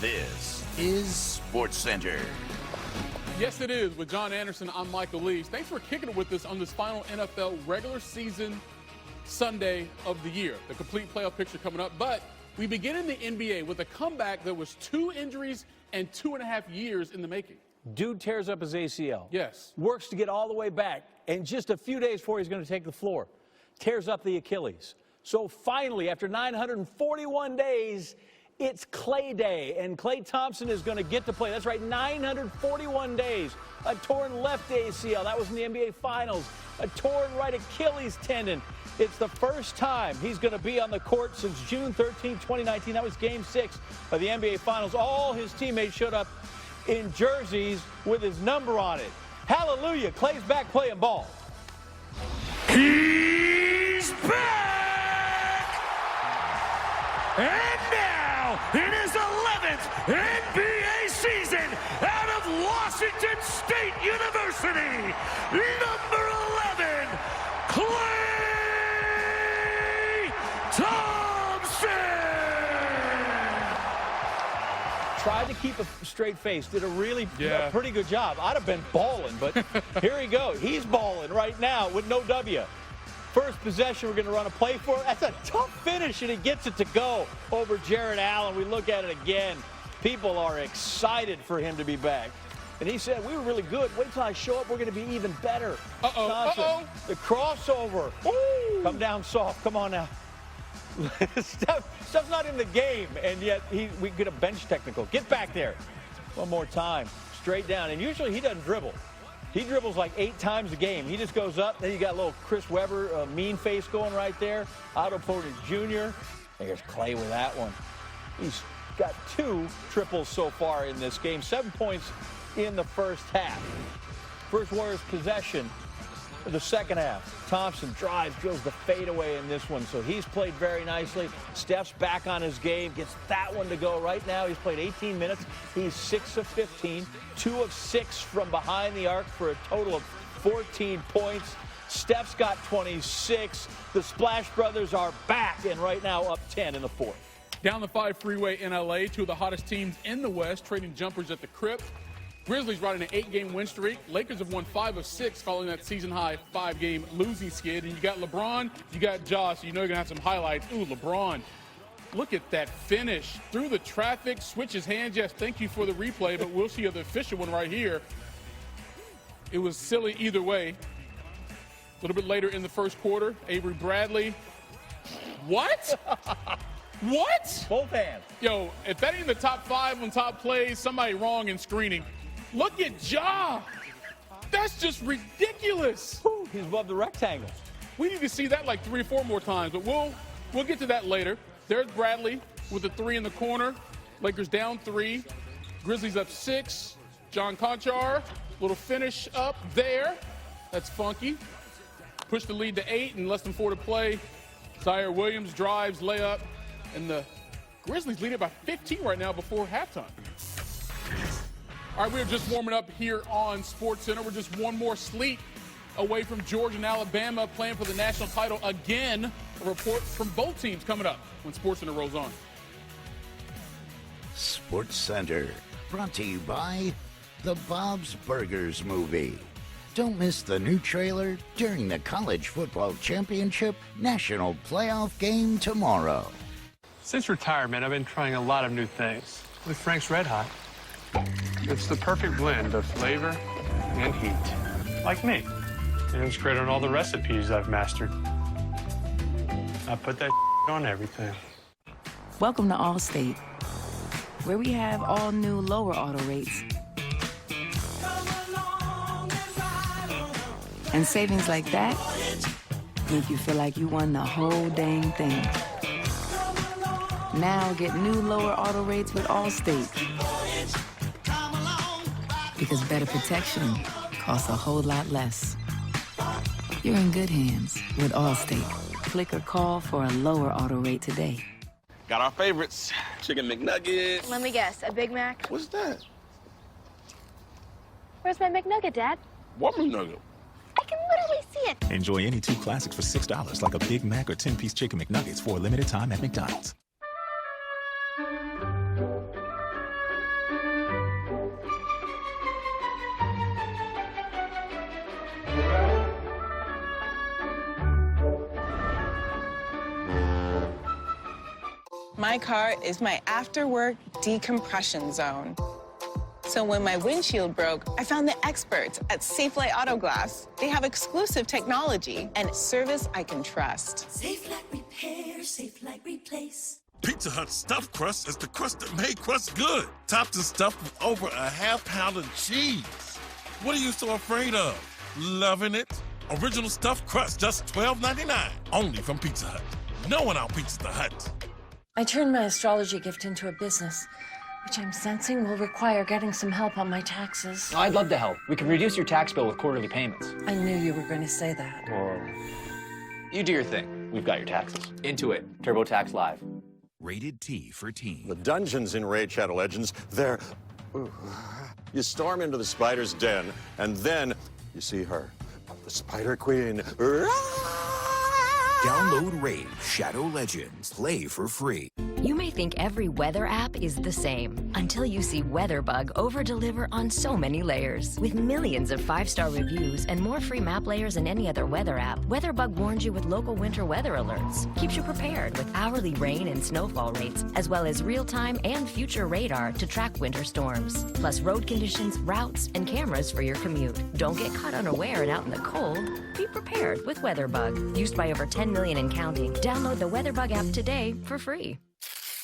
This is SportsCenter. Yes, it is. With John Anderson, I'm Michael Lees. Thanks for kicking it with us on this final NFL regular season Sunday of the year. The complete playoff picture coming up. But we begin in the NBA with a comeback that was 2 injuries and 2.5 years in the making. Dude tears up his ACL. Yes. Works to get all the way back. And just a few days before he's going to take the floor, tears up the Achilles. So finally, after 941 days, it's Klay Day, and Klay Thompson is going to get to play. That's right, 941 days. A torn left ACL. That was in the NBA Finals. A torn right Achilles tendon. It's the first time he's going to be on the court since June 13, 2019. That was Game 6 of the NBA Finals. All his teammates showed up in jerseys with his number on it. Hallelujah. Klay's back playing ball. He's back! And now, in his 11th NBA season, out of Washington State University, number 11, Klay Thompson! Tried to keep a straight face, did a pretty good job. I'd have been balling, but here he goes. He's balling right now with no W. First possession we're going to run a play for. That's a tough finish, and he gets it to go over Jared Allen. We look at it again. People are excited for him to be back. And he said, we were really good. Wait till I show up. We're going to be even better. Thompson, the crossover. Ooh. Come down soft. Come on now. Stuff's not in the game, and yet we get a bench technical. Get back there. One more time. Straight down. And usually he doesn't dribble. He dribbles like 8 times a game. He just goes up. Then you got a little Chris Webber mean face going right there. Otto Porter Jr. There's Klay with that one. He's got 2 triples so far in this game. 7 points in the first half. First Warriors possession of the second half. Thompson drives, drills the fadeaway in this one. So he's played very nicely. Steph's back on his game. Gets that one to go right now. He's played 18 minutes. He's 6 of 15. 2 of 6 from behind the arc for a total of 14 points. Steph's got 26. The Splash Brothers are back and right now up 10 in the fourth. Down the 5 freeway in L.A., 2 of the hottest teams in the West trading jumpers at the Crypt. Grizzlies riding an 8-game win streak. Lakers have won 5 of 6 following that season-high 5-game losing skid. And you got LeBron, you got Josh. So you know you're going to have some highlights. Ooh, LeBron. Look at that finish. Through the traffic, switches hands. Yes, thank you for the replay, but we'll see the official one right here. It was silly either way. A little bit later in the first quarter, Avery Bradley. What? What? Both hands. Yo, if that ain't the top 5 on top plays, somebody wrong in screening. Look at Ja. That's just ridiculous. Ooh, he's above the rectangle. We need to see that like 3 or 4 more times, but we'll get to that later. There's Bradley with the 3 in the corner. Lakers down 3. Grizzlies up 6. John Conchar, little finish up there. That's funky. Push the lead to 8 and less than 4 to play. Zaire Williams drives, layup. And the Grizzlies lead it by 15 right now before halftime. All right, we're just warming up here on SportsCenter. We're just one more sleep away from Georgia and Alabama playing for the national title again. A report from both teams coming up when SportsCenter rolls on. SportsCenter, brought to you by the Bob's Burgers movie. Don't miss the new trailer during the College Football Championship National Playoff game tomorrow. Since retirement, I've been trying a lot of new things with Frank's Red Hot. It's the perfect blend of flavor and heat, like me. And it's great on all the recipes I've mastered. I put that on everything. Welcome to Allstate, where we have all new lower auto rates. And savings like that make you feel like you won the whole dang thing. Now get new lower auto rates with Allstate. Because better protection costs a whole lot less. You're in good hands with Allstate. Click or call for a lower auto rate today. Got our favorites. Chicken McNuggets. Let me guess, a Big Mac? What's that? Where's my McNugget, Dad? What McNugget? I can literally see it. Enjoy any 2 classics for $6, like a Big Mac or 10-piece Chicken McNuggets for a limited time at McDonald's. My car is my after-work decompression zone. So when my windshield broke, I found the experts at Safelite Auto Glass. They have exclusive technology and service I can trust. Safelite Repair, Safelite Replace. Pizza Hut's stuffed crust is the crust that made crust good. Topped and stuffed with over a half-pound of cheese. What are you so afraid of? Loving it? Original stuffed crust, just $12.99. Only from Pizza Hut. No one out-pizzas the Hut. I turned my astrology gift into a business, which I'm sensing will require getting some help on my taxes. I'd love to help. We can reduce your tax bill with quarterly payments. I knew you were going to say that. Well, you do your thing. We've got your taxes. Intuit. TurboTax Live. Rated T for teen. The dungeons in Raid Shadow Legends, they're... You storm into the spider's den, and then you see her, the Spider Queen. Download Raid Shadow Legends. Play for free. You may think every weather app is the same until you see WeatherBug over-deliver on so many layers. With millions of 5-star reviews and more free map layers than any other weather app, WeatherBug warns you with local winter weather alerts, keeps you prepared with hourly rain and snowfall rates, as well as real-time and future radar to track winter storms, plus road conditions, routes, and cameras for your commute. Don't get caught unaware and out in the cold. Be prepared with WeatherBug. Used by over 10 million and counting. Download the WeatherBug app today for free.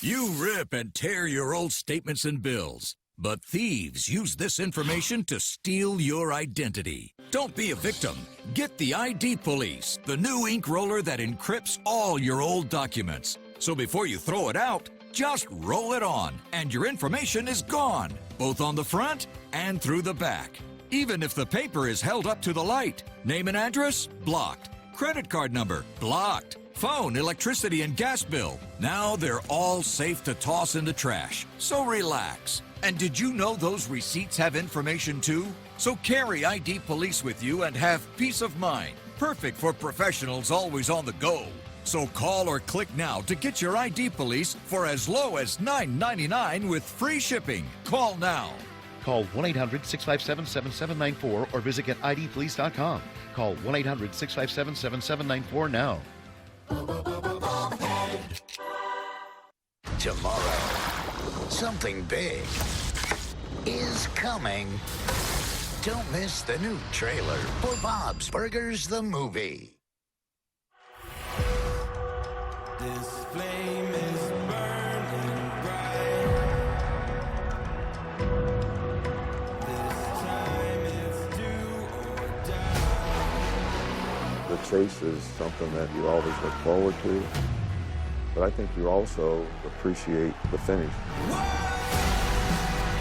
You rip and tear your old statements and bills, but thieves use this information to steal your identity. Don't be a victim. Get the ID Police, the new ink roller that encrypts all your old documents. So before you throw it out, just roll it on, and your information is gone, both on the front and through the back. Even if the paper is held up to the light. Name and address? Blocked. Credit card number? Blocked. Phone, electricity, and gas bill. Now they're all safe to toss in the trash. So relax. And did you know those receipts have information too? So carry ID Police with you and have peace of mind. Perfect for professionals always on the go. So call or click now to get your ID Police for as low as $9.99 with free shipping. Call now. Call 1-800-657-7794 or visit getidpolice.com. Call 1-800-657-7794 now. Tomorrow, something big is coming. Don't miss the new trailer for Bob's Burgers, the movie. This flame is burning bright. This time is do or die. The chase is something that you always look forward to, but I think you also appreciate the finish.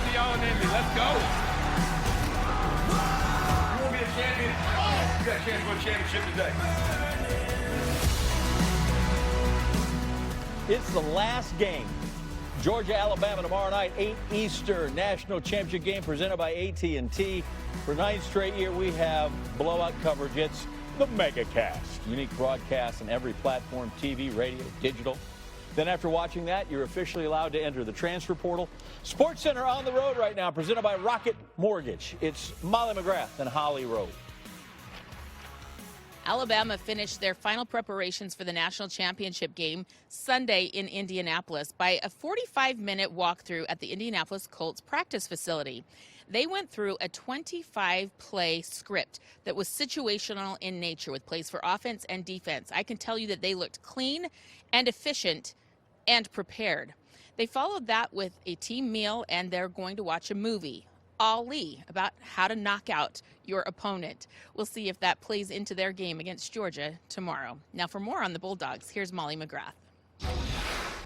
See y'all in Indy. Let's go. You want to be a champion? You got a chance for a championship today. It's the last game. Georgia, Alabama tomorrow night, 8 Eastern. National championship game presented by AT&T. For 9th straight year, we have blowout coverage. It's the MegaCast. Unique broadcast on every platform, TV, radio, digital. Then after watching that, you're officially allowed to enter the transfer portal. SportsCenter on the road right now, presented by Rocket Mortgage. It's Molly McGrath and Holly Rowe. Alabama finished their final preparations for the national championship game Sunday in Indianapolis by a 45-minute walkthrough at the Indianapolis Colts practice facility. They went through a 25-play script that was situational in nature with plays for offense and defense. I can tell you that they looked clean and efficient and prepared. They followed that with a team meal, and they're going to watch a movie, Ali, about how to knock out your opponent. We'll see if that plays into their game against Georgia tomorrow. Now, for more on the Bulldogs, here's Molly McGrath.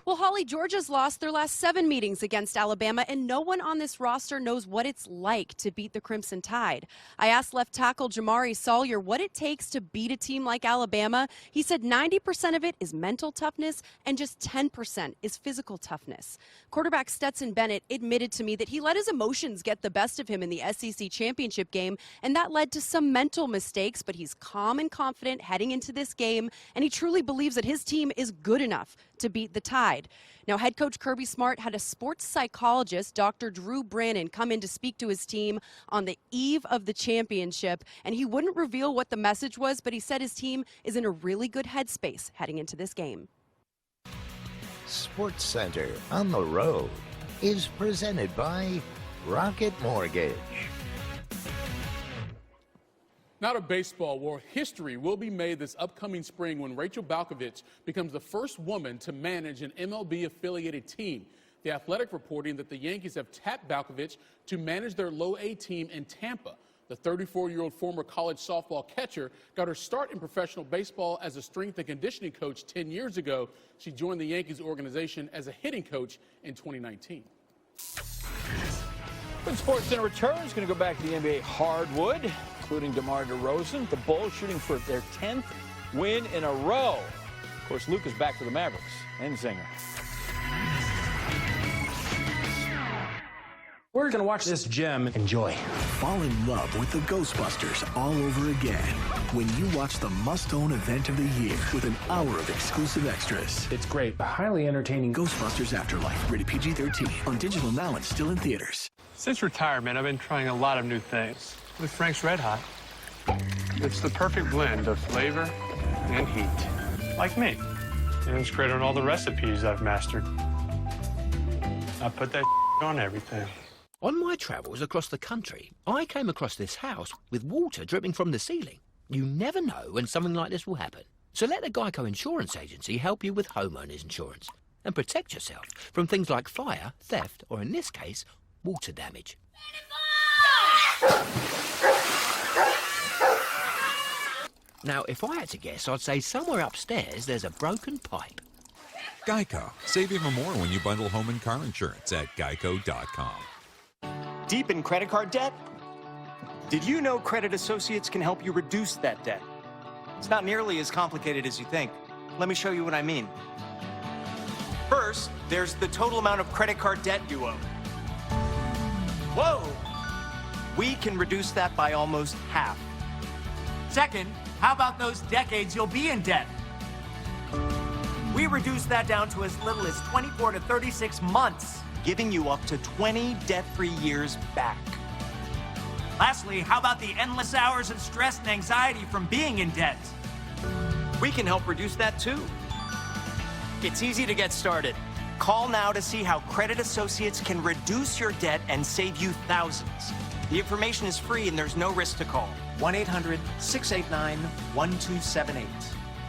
Well, Holly, Georgia's lost their last 7 meetings against Alabama, and no one on this roster knows what it's like to beat the Crimson Tide. I asked left tackle Jamari Sawyer what it takes to beat a team like Alabama. He said 90% of it is mental toughness and just 10% is physical toughness. Quarterback Stetson Bennett admitted to me that he let his emotions get the best of him in the SEC championship game, and that led to some mental mistakes, but he's calm and confident heading into this game, and he truly believes that his team is good enough to beat the Tide. Now, head coach Kirby Smart had a sports psychologist, Dr. Drew Brannon, come in to speak to his team on the eve of the championship, and he wouldn't reveal what the message was, but he said his team is in a really good headspace heading into this game. SportsCenter on the road is presented by Rocket Mortgage. Now to baseball, where history will be made this upcoming spring when Rachel Balkovich becomes the first woman to manage an MLB-affiliated team. The Athletic reporting that the Yankees have tapped Balkovich to manage their low-A team in Tampa. The 34-year-old former college softball catcher got her start in professional baseball as a strength and conditioning coach 10 years ago. She joined the Yankees organization as a hitting coach in 2019. When SportsCenter returns, going to go back to the NBA hardwood, including DeMar DeRozan. The Bulls shooting for their 10th win in a row. Of course, Luke is back for the Mavericks and Zinger. We're going to watch this gem. Enjoy. Fall in love with the Ghostbusters all over again when you watch the must-own event of the year with an hour of exclusive extras. It's great. Highly entertaining. Ghostbusters Afterlife. Rated PG-13. On digital now and still in theaters. Since retirement, I've been trying a lot of new things. With Frank's Red Hot, it's the perfect blend of flavor and heat. Like me. And it's great on all the recipes I've mastered. I put that on everything. On my travels across the country, I came across this house with water dripping from the ceiling. You never know when something like this will happen. So let the Geico Insurance Agency help you with homeowners insurance and protect yourself from things like fire, theft, or in this case, water damage. Now, if I had to guess, I'd say somewhere upstairs there's a broken pipe. Geico. Save even more when you bundle home and car insurance at geico.com. Deep in credit card debt? Did you know Credit Associates can help you reduce that debt? It's not nearly as complicated as you think. Let me show you what I mean. First, there's the total amount of credit card debt you owe. Whoa! We can reduce that by almost half. Second, how about those decades you'll be in debt? We reduce that down to as little as 24 to 36 months, giving you up to 20 debt-free years back. Lastly, how about the endless hours of stress and anxiety from being in debt? We can help reduce that too. It's easy to get started. Call now to see how Credit Associates can reduce your debt and save you thousands. The information is free and there's no risk to call. 1-800-689-1278.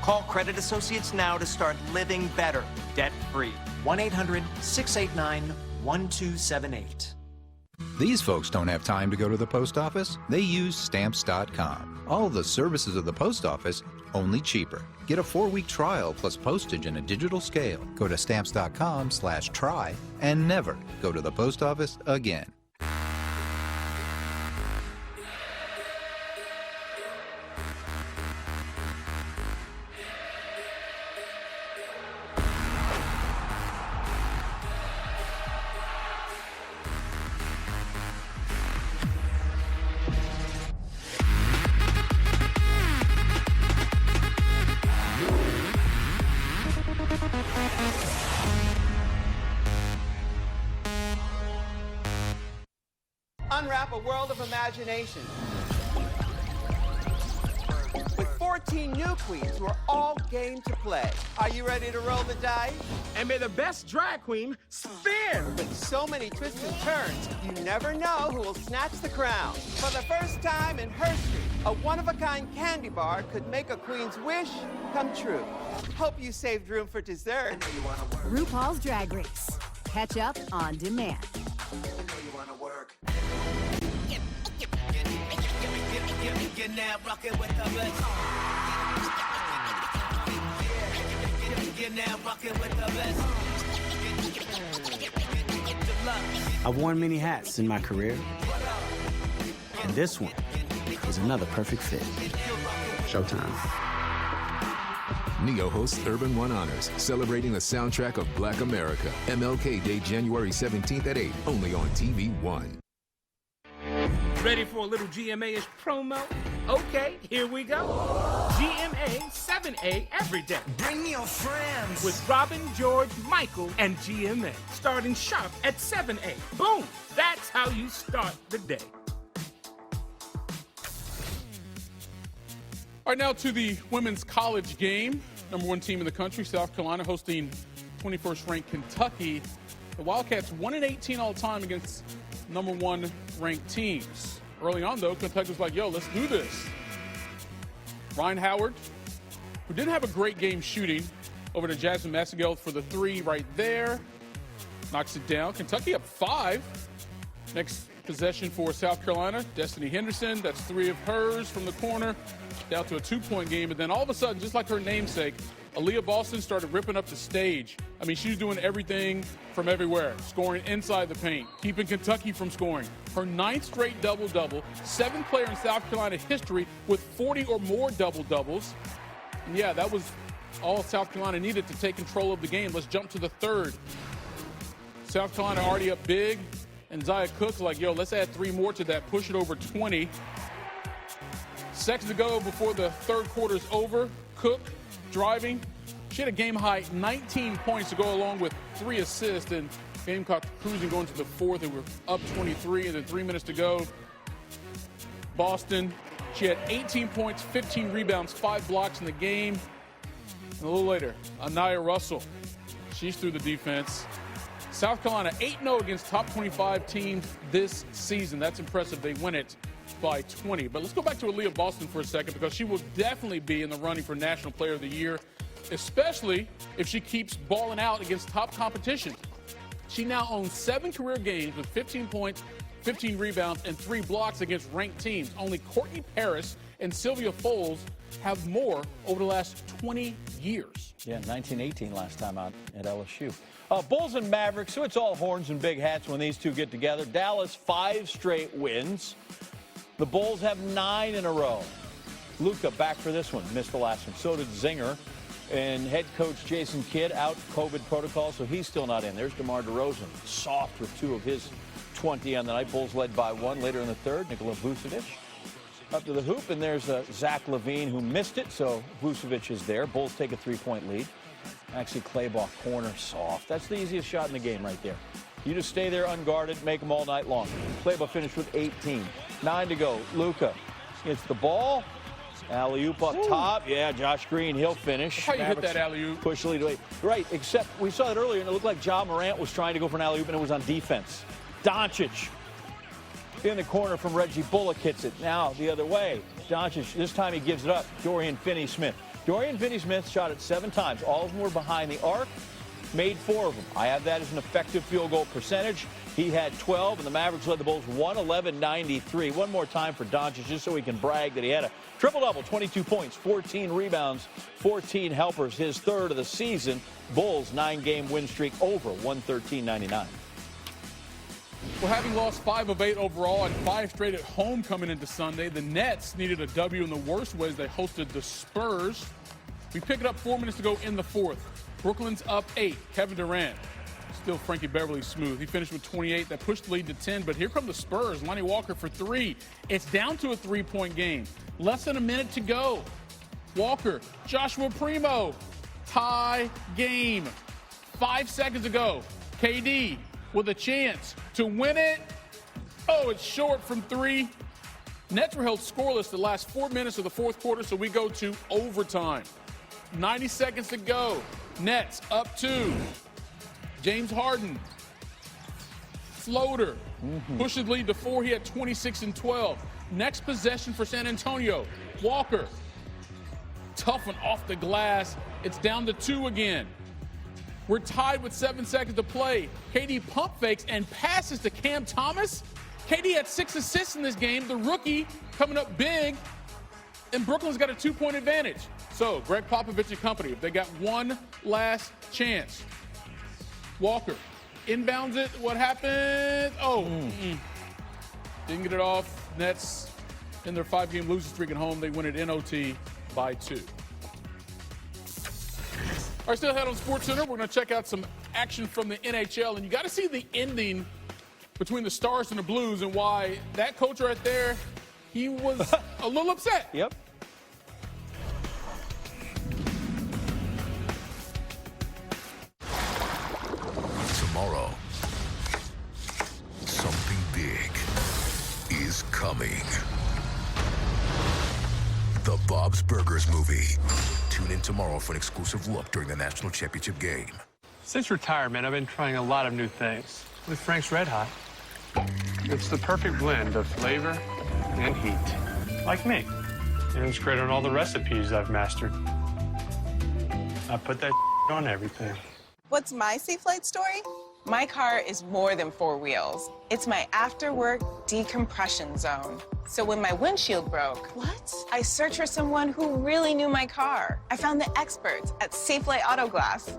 Call Credit Associates now to start living better, debt-free. 1-800-689-1278. These folks don't have time to go to the post office. They use Stamps.com. All the services of the post office, only cheaper. Get a 4-week trial plus postage and a digital scale. Go to Stamps.com/try and never go to the post office again. Unwrap a world of imagination with 14 new queens who are all game to play. Are you ready to roll the dice? And may the best drag queen spin! With so many twists and turns, you never know who will snatch the crown. For the first time in history, a one-of-a-kind candy bar could make a queen's wish come true. Hope you saved room for dessert. RuPaul's Drag Race. Catch up on demand. You're now rocking with the best. You're now rocking with the best. I've worn many hats in my career, and this one is another perfect fit. Showtime. Neo hosts Urban One Honors, celebrating the soundtrack of Black America. MLK Day, January 17th at 8, only on TV One. Ready for a little GMA-ish promo? Okay, here we go. GMA 7A every day. Bring your friends. With Robin, George, Michael, and GMA. Starting sharp at 7A. Boom! That's how you start the day. All right, now to the women's college game. #1 team in the country, South Carolina, hosting 21st ranked Kentucky. The Wildcats 1-18 all time against number 1 ranked teams. Early on, though, Kentucky was like, yo, let's do this. Ryan Howard, who didn't have a great game shooting, over to Jasmine Massengill for the 3 right there. Knocks it down. Kentucky up 5. Next possession for South Carolina, Destiny Henderson. That's 3 of hers from the corner, down to a 2-point game. But then all of a sudden, just like her namesake, Aaliyah Boston started ripping up the stage. I mean, she's doing everything from everywhere, scoring inside the paint, keeping Kentucky from scoring. Her 9th straight double-double, 7th player in South Carolina history with 40 or more double-doubles. And yeah, that was all South Carolina needed to take control of the game. Let's jump to the 3rd. South Carolina already up big, and Zia Cook's like, yo, let's add 3 more to that, push it over 20. Seconds to go before the 3rd quarter's over. Cook driving. She had a game-high 19 points to go along with 3 assists, and Gamecock cruising going to the 4th. They were up 23, and then 3 minutes to go. Boston, she had 18 points, 15 rebounds, 5 blocks in the game. And a little later, Anaya Russell, she's through the defense. South Carolina 8-0 against top 25 teams this season. That's impressive. They win it by 20. But let's go back to Aaliyah Boston for a second, because she will definitely be in the running for National Player of the Year, especially if she keeps balling out against top competition. She now owns 7 career games with 15 points, 15 rebounds, and 3 blocks against ranked teams. Only Courtney Paris and Sylvia Foles have more over the last 20 years. Yeah, 1918 last time out at LSU. Bulls and Mavericks, so it's all horns and big hats when these two get together. Dallas, 5 straight wins. The Bulls have 9 in a row. Luka back for this one, missed the last one. So did Zinger. And head coach Jason Kidd out COVID protocol, so he's still not in. There's DeMar DeRozan, soft with 2 of his 20 on the night. Bulls led by 1 later in the 3rd. Nikola Vucevic up to the hoop, and there's Zach LaVine who missed it, so Vucevic is there. Bulls take a 3-point lead. Actually, Claybach corner soft. That's the easiest shot in the game right there. You just stay there unguarded, make them all night long. Claybach finished with 18. 9 to go. Luka gets the ball. Alley-oop up top. Yeah, Josh Green, he'll finish. How you hit that alley-oop? Push the lead away. Right, except we saw it earlier, and it looked like Ja Morant was trying to go for an alley-oop, and it was on defense. Doncic in the corner from Reggie Bullock hits it. Now the other way. Doncic, this time he gives it up. Dorian Finney-Smith. Dorian Finney-Smith shot it 7 times. All of them were behind the arc. Made 4 of them. I have that as an effective field goal percentage. He had 12, and the Mavericks led the Bulls 111-93. One more time for Doncic, just so he can brag that he had a triple-double, 22 points, 14 rebounds, 14 helpers, his 3rd of the season. Bulls 9-game win streak over 113-99. Well, having lost 5 of 8 overall and 5 straight at home coming into Sunday, the Nets needed a W in the worst ways. They hosted the Spurs. We pick it up 4 minutes to go in the 4th. Brooklyn's up 8. Kevin Durant, still Frankie Beverly smooth. He finished with 28. That pushed the lead to 10. But here come the Spurs. Lonnie Walker for 3. It's down to a 3-point game. Less than a minute to go. Walker, Joshua Primo, tie game. 5 seconds to go. KD with a chance to win it. Oh, it's short from 3. Nets were held scoreless the last 4 minutes of the 4th quarter, so we go to overtime. 90 seconds to go. Nets up 2. James Harden, floater, pushes lead to 4. He had 26 and 12. Next possession for San Antonio. Walker, tough one off the glass. It's down to 2 again. We're tied with 7 seconds to play. KD pump fakes and passes to Cam Thomas. KD had 6 assists in this game. The rookie coming up big, and Brooklyn's got a 2-point advantage. So Greg Popovich and company, if they got one last chance. Walker inbounds it. What happened? Oh, didn't get it off. Nets in their 5-game losing streak at home. They win it in OT by 2. All right, still ahead on SportsCenter. We're going to check out some action from the NHL, and you got to see the ending between the Stars and the Blues and why that coach right there, he was a little upset. Yep. Tomorrow, something big is coming. The Bob's Burgers movie. Tune in tomorrow for an exclusive look during the National Championship game. Since retirement, I've been trying a lot of new things. With Frank's Red Hot, it's the perfect blend of flavor and heat. Like me. And it's great on all the recipes I've mastered. I put that on everything. What's my safe flight story? My car is more than 4 wheels. It's my after-work decompression zone. So when my windshield broke, I searched for someone who really knew my car. I found the experts at Safe Flight Auto Glass.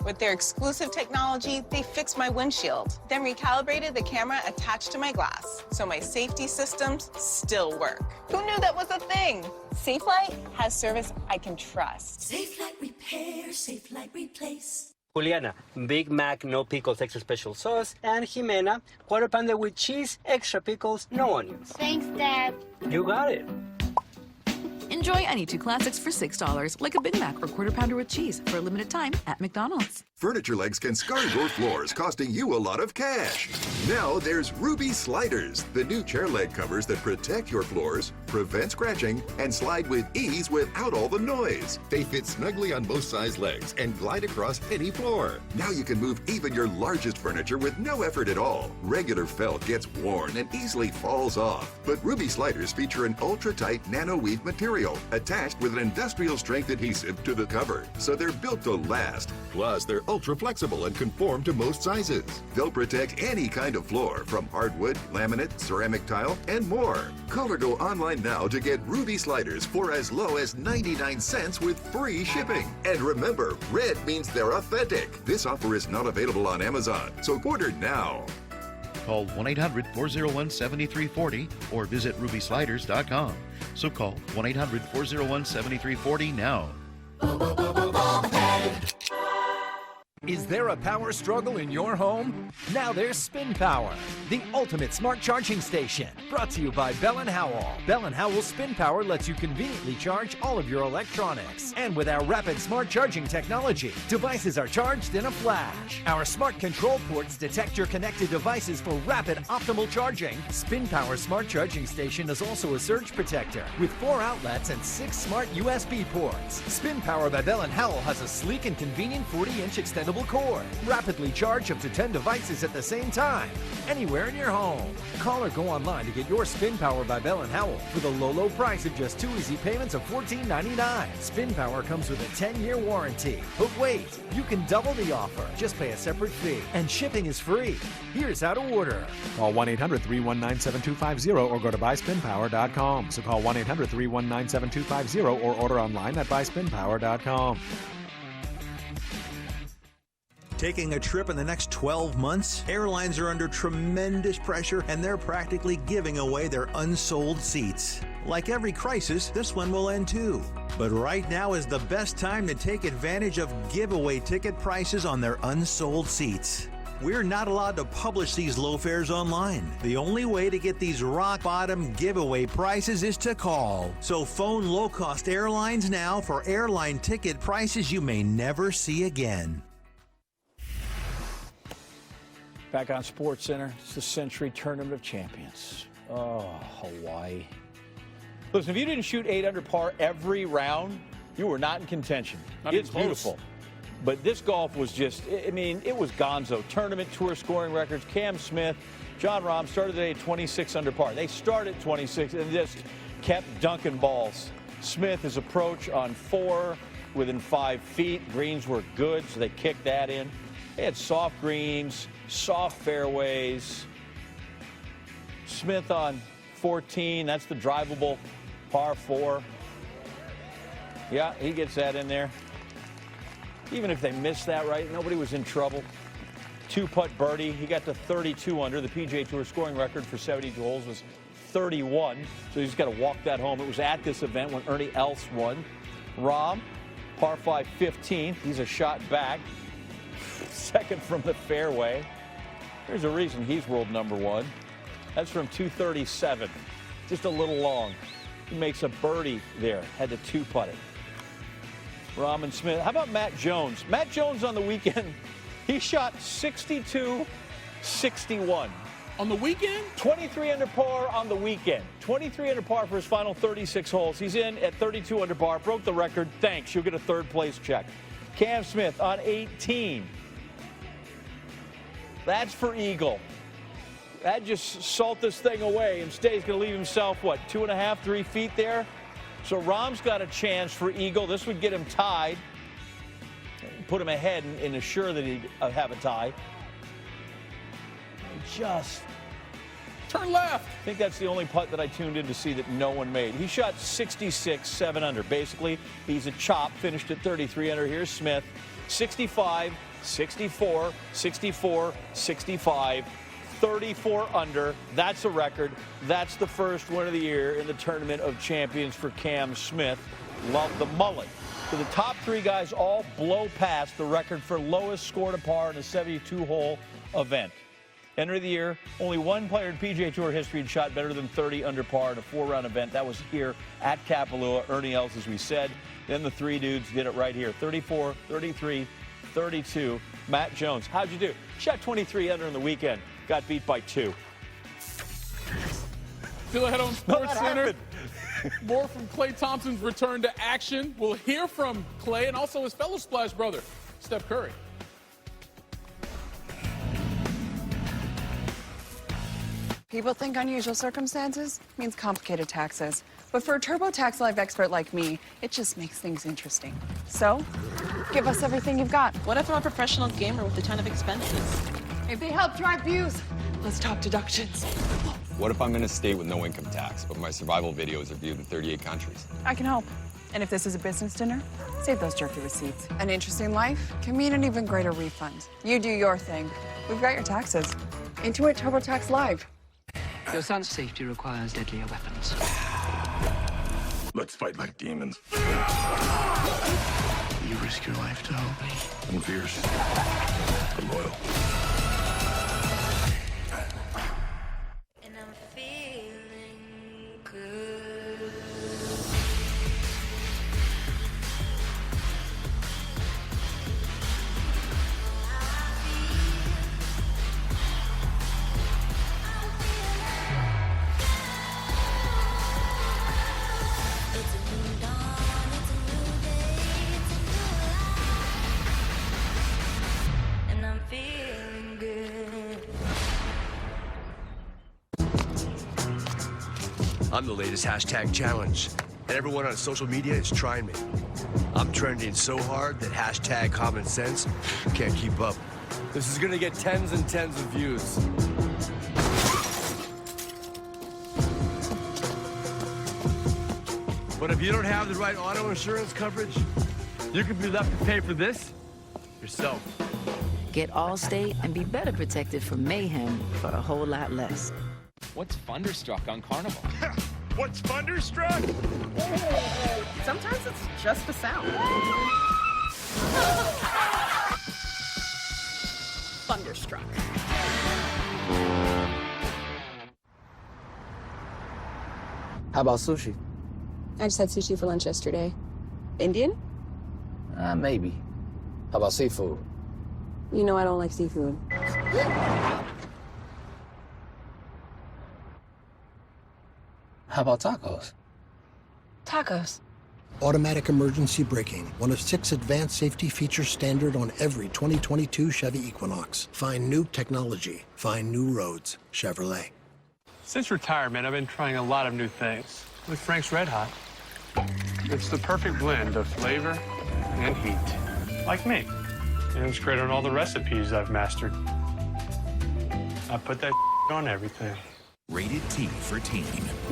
With their exclusive technology, they fixed my windshield, then recalibrated the camera attached to my glass, so my safety systems still work. Who knew that was a thing? Safe Flight has service I can trust. Safe Flight Repair, Safe Flight Replace. Juliana, Big Mac, no pickles, extra special sauce. And Jimena, quarter pounder with cheese, extra pickles, no onions. Thanks, Dad. You got it. Enjoy any 2 classics for $6, like a Big Mac or quarter pounder with cheese for a limited time at McDonald's. Furniture legs can scar your floors, costing you a lot of cash. Now there's Ruby Sliders, the new chair leg covers that protect your floors, prevent scratching, and slide with ease without all the noise. They fit snugly on both size legs and glide across any floor. Now you can move even your largest furniture with no effort at all. Regular felt gets worn and easily falls off. But Ruby Sliders feature an ultra-tight nano-weave material attached with an industrial-strength adhesive to the cover, so they're built to last. Plus, they're ultra-flexible and conform to most sizes. They'll protect any kind of floor, from hardwood, laminate, ceramic tile, and more. Call or go online now to get Ruby Sliders for as low as 99 cents with free shipping. And remember, red means they're authentic. This offer is not available on Amazon, so order now. Call 1-800-401-7340 or visit rubysliders.com. So call 1-800-401-7340 now. Is there a power struggle in your home? Now there's Spin Power, the ultimate smart charging station. Brought to you by Bell & Howell. Bell & Howell Spin Power lets you conveniently charge all of your electronics. And with our rapid smart charging technology, devices are charged in a flash. Our smart control ports detect your connected devices for rapid optimal charging. Spin Power smart charging station is also a surge protector with 4 outlets and 6 smart USB ports. Spin Power by Bell & Howell has a sleek and convenient 40-inch extendable cord. Rapidly charge up to 10 devices at the same time, anywhere in your home. Call or go online to get your Spin Power by Bell & Howell for the low price of just 2 easy payments of $14.99. Spin Power comes with a 10-year warranty. But wait, you can double the offer. Just pay a separate fee, and shipping is free. Here's how to order. Call 1-800-319-7250 or go to buyspinpower.com. So call 1-800-319-7250 or order online at buyspinpower.com. Taking a trip in the next 12 months? Airlines are under tremendous pressure and they're practically giving away their unsold seats. Like every crisis, this one will end too. But right now is the best time to take advantage of giveaway ticket prices on their unsold seats. We're not allowed to publish these low fares online. The only way to get these rock bottom giveaway prices is to call. So phone low-cost airlines now for airline ticket prices you may never see again. Back on SportsCenter, it's the Century Tournament of Champions. Oh, Hawaii. Listen, if you didn't shoot 8 under par every round, you were not in contention. It's beautiful. But this golf was just, I mean, it was gonzo. Tournament tour scoring records. Cam Smith, John Rahm started the day at 26 under par. They started 26 and just kept dunking balls. Smith, his approach on 4 within 5 feet. Greens were good, so they kicked that in. They had soft greens, soft fairways. Smith on 14, that's the drivable par 4. Yeah, he gets that in there. Even if they missed that right, nobody was in trouble. 2-putt birdie, he got to 32 under. The PGA Tour scoring record for 72 holes was 31, so he's got to walk that home. It was at this event when Ernie Els won. Rahm, par 5, 15th. He's a shot back. Second from the fairway. There's a reason he's world number 1. That's from 237. Just a little long. He makes a birdie there. Had to 2-putt it. Rahm and Smith. How about Matt Jones? Matt Jones on the weekend, he shot 62-61. On the weekend? 23 under par on the weekend. 23 under par for his final 36 holes. He's in at 32 under par. Broke the record. Thanks. You'll get a 3rd place check. Cam Smith on 18. That's for Eagle. That just salt this thing away. Instead, he's going to leave himself, what, 2.5, 3 feet there? So Rahm's got a chance for Eagle. This would get him tied. Put him ahead and assure that he'd have a tie. Just turn left. I think that's the only putt that I tuned in to see that no one made. He shot 66, 7 under. Basically, he's a chop, finished at 33 under. Here's Smith, 65, 64, 64, 65, 34 under. That's a record. That's the first win of the year in the Tournament of Champions for Cam Smith. Love the mullet. So the top 3 guys all blow past the record for lowest score to par in a 72-hole event. End of the year, only one player in PGA Tour history had shot better than 30 under par in a 4-round event. That was here at Kapalua. Ernie Els, as we said. Then the 3 dudes did it right here. 34, 33, 32. Matt Jones, how'd you do? Shot 23 under in the weekend. Got beat by 2. Still ahead on SportsCenter. More from Klay Thompson's return to action. We'll hear from Klay and also his fellow Splash brother, Steph Curry. People think unusual circumstances means complicated taxes. But for a TurboTax Live expert like me, it just makes things interesting. So, give us everything you've got. What if I'm a professional gamer with a ton of expenses? If they help drive views, let's talk deductions. What if I'm in a state with no income tax, but my survival videos are viewed in 38 countries? I can help. And if this is a business dinner, save those jerky receipts. An interesting life can mean an even greater refund. You do your thing. We've got your taxes. Intuit TurboTax Live. Your son's safety requires deadlier weapons. Let's fight like demons. You risk your life to help me. I'm fierce. I'm loyal. And I'm feeling good. I'm the latest hashtag challenge, and everyone on social media is trying me. I'm trending so hard that hashtag common sense can't keep up. This is gonna get tens and tens of views. But if you don't have the right auto insurance coverage, you could be left to pay for this yourself. Get Allstate and be better protected from mayhem for a whole lot less. What's Thunderstruck on Carnival? What's Thunderstruck? Sometimes it's just a sound. Thunderstruck. How about sushi? I just had sushi for lunch yesterday. Indian? Maybe. How about seafood? You know I don't like seafood. How about tacos? Tacos. Automatic emergency braking, one of 6 advanced safety features standard on every 2022 Chevy Equinox. Find new technology. Find new roads. Chevrolet. Since retirement, I've been trying a lot of new things with Frank's Red Hot. It's the perfect blend of flavor and heat, like me. And it's great on all the recipes I've mastered. I put that on everything. Rated T for teen.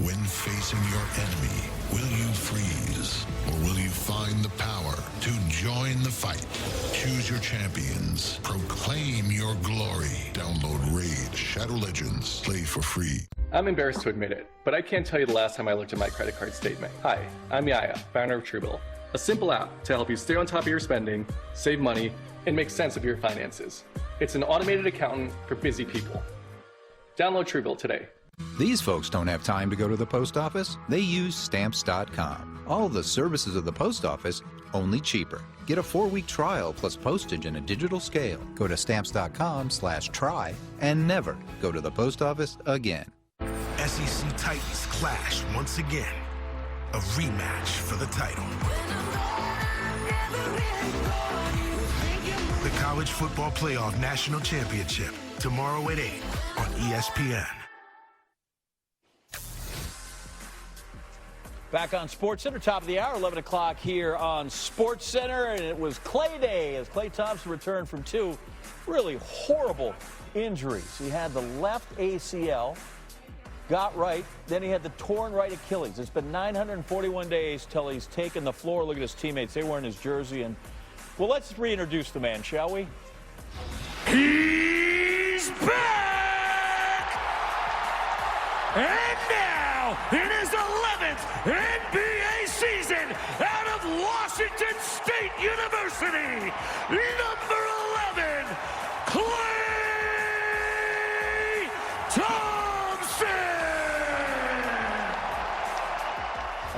When facing your enemy, will you freeze or will you find the power to join the fight? Choose your champions. Proclaim your glory. Download Raid Shadow Legends. Play for free. I'm embarrassed to admit it, but I can't tell you the last time I looked at my credit card statement. Hi, I'm Yaya, founder of Truebill, a simple app to help you stay on top of your spending, save money, and make sense of your finances. It's an automated accountant for busy people. Download Truebill today. These folks don't have time to go to the post office. They use Stamps.com. All the services of the post office, only cheaper. Get a 4-week trial plus postage and a digital scale. Go to Stamps.com/try and never go to the post office again. SEC Titans clash once again. A rematch for the title. The College Football Playoff National Championship. tomorrow at 8 on ESPN. Back on SportsCenter, top of the hour, 11 o'clock here on SportsCenter, and it was Clay Day as Klay Thompson returned from 2 really horrible injuries. He had the left ACL, got right, then he had the torn right Achilles. It's been 941 days till he's taken the floor. Look at his teammates. They were in his jersey. And, well, let's reintroduce the man, shall we? He's back! And now, in his 11th NBA season out of Washington State University, number 11, Klay Thompson!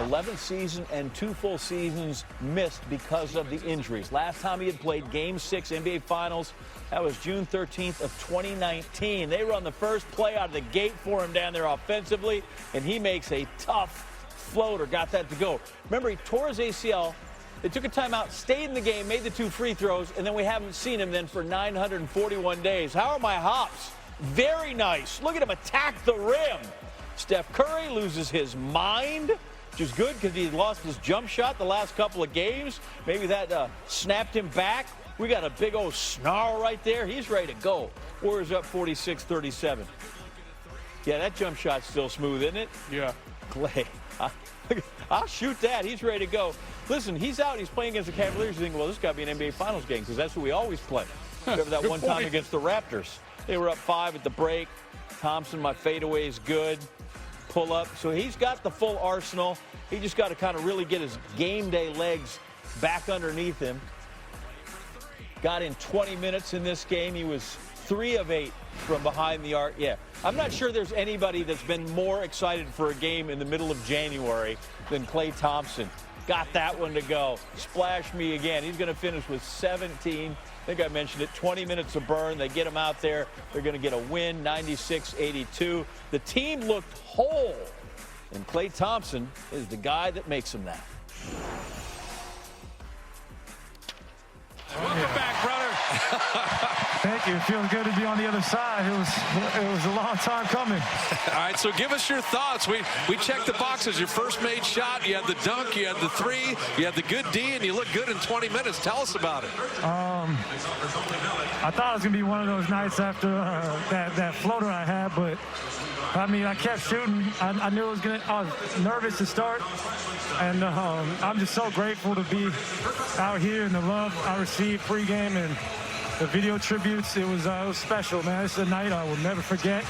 11th season and 2 full seasons missed because of the injuries. Last time he had played Game 6 NBA Finals, that was June 13th of 2019. They run the first play out of the gate for him down there offensively, and he makes a tough floater. Got that to go. Remember, he tore his ACL. They took a timeout, stayed in the game, made the 2 free throws, and then we haven't seen him then for 941 days. How are my hops? Very nice. Look at him attack the rim. Steph Curry loses his mind, which is good because he lost his jump shot the last couple of games. Maybe that snapped him back. We got a big old snarl right there. He's ready to go. Warriors up 46-37. Yeah, that jump shot's still smooth, isn't it? Yeah. Klay, I'll shoot that. He's ready to go. Listen, he's out. He's playing against the Cavaliers. You think, well, this got to be an NBA Finals game because that's what we always play. Remember that one time against the Raptors? They were up 5 at the break. Thompson, my fadeaway is good. Pull up. So he's got the full arsenal. He just got to kind of really get his game day legs back underneath him. Got in 20 minutes in this game. He was 3 of 8 from behind the arc. Yeah, I'm not sure there's anybody that's been more excited for a game in the middle of January than Klay Thompson. Got that one to go. Splash me again. He's going to finish with 17. I think I mentioned it, 20 minutes of burn. They get him out there. They're going to get a win, 96-82. The team looked whole, and Klay Thompson is the guy that makes them that. Welcome back, brother. Thank you. It feels good to be on the other side. It was a long time coming. All right, so give us your thoughts. We checked the boxes. Your first made shot, you had the dunk, you had the 3, you had the good D, and you look good in 20 minutes. Tell us about it. I thought it was going to be one of those nights after that floater I had, but I mean, I kept shooting. I knew it was going to, I was nervous to start. And I'm just so grateful to be out here and the love I received pregame and the video tributes. It was special, man. It's a night I will never forget.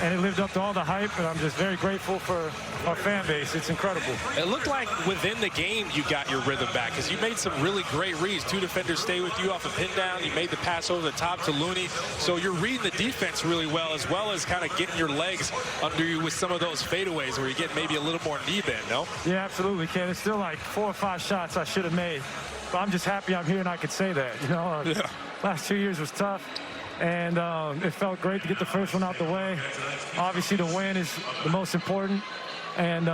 And it lived up to all the hype, and I'm just very grateful for our fan base. It's incredible. It looked like within the game you got your rhythm back because you made some really great reads. 2 defenders stay with you off a pin down. You made the pass over the top to Looney. So you're reading the defense really well as kind of getting your legs under you with some of those fadeaways where you get maybe a little more knee bend, no? Yeah, absolutely, Ken. It's still like 4 or 5 shots I should have made. But I'm just happy I'm here and I could say that. You know, last 2 years was tough. And it felt great to get the first one out the way. Obviously, the win is the most important. And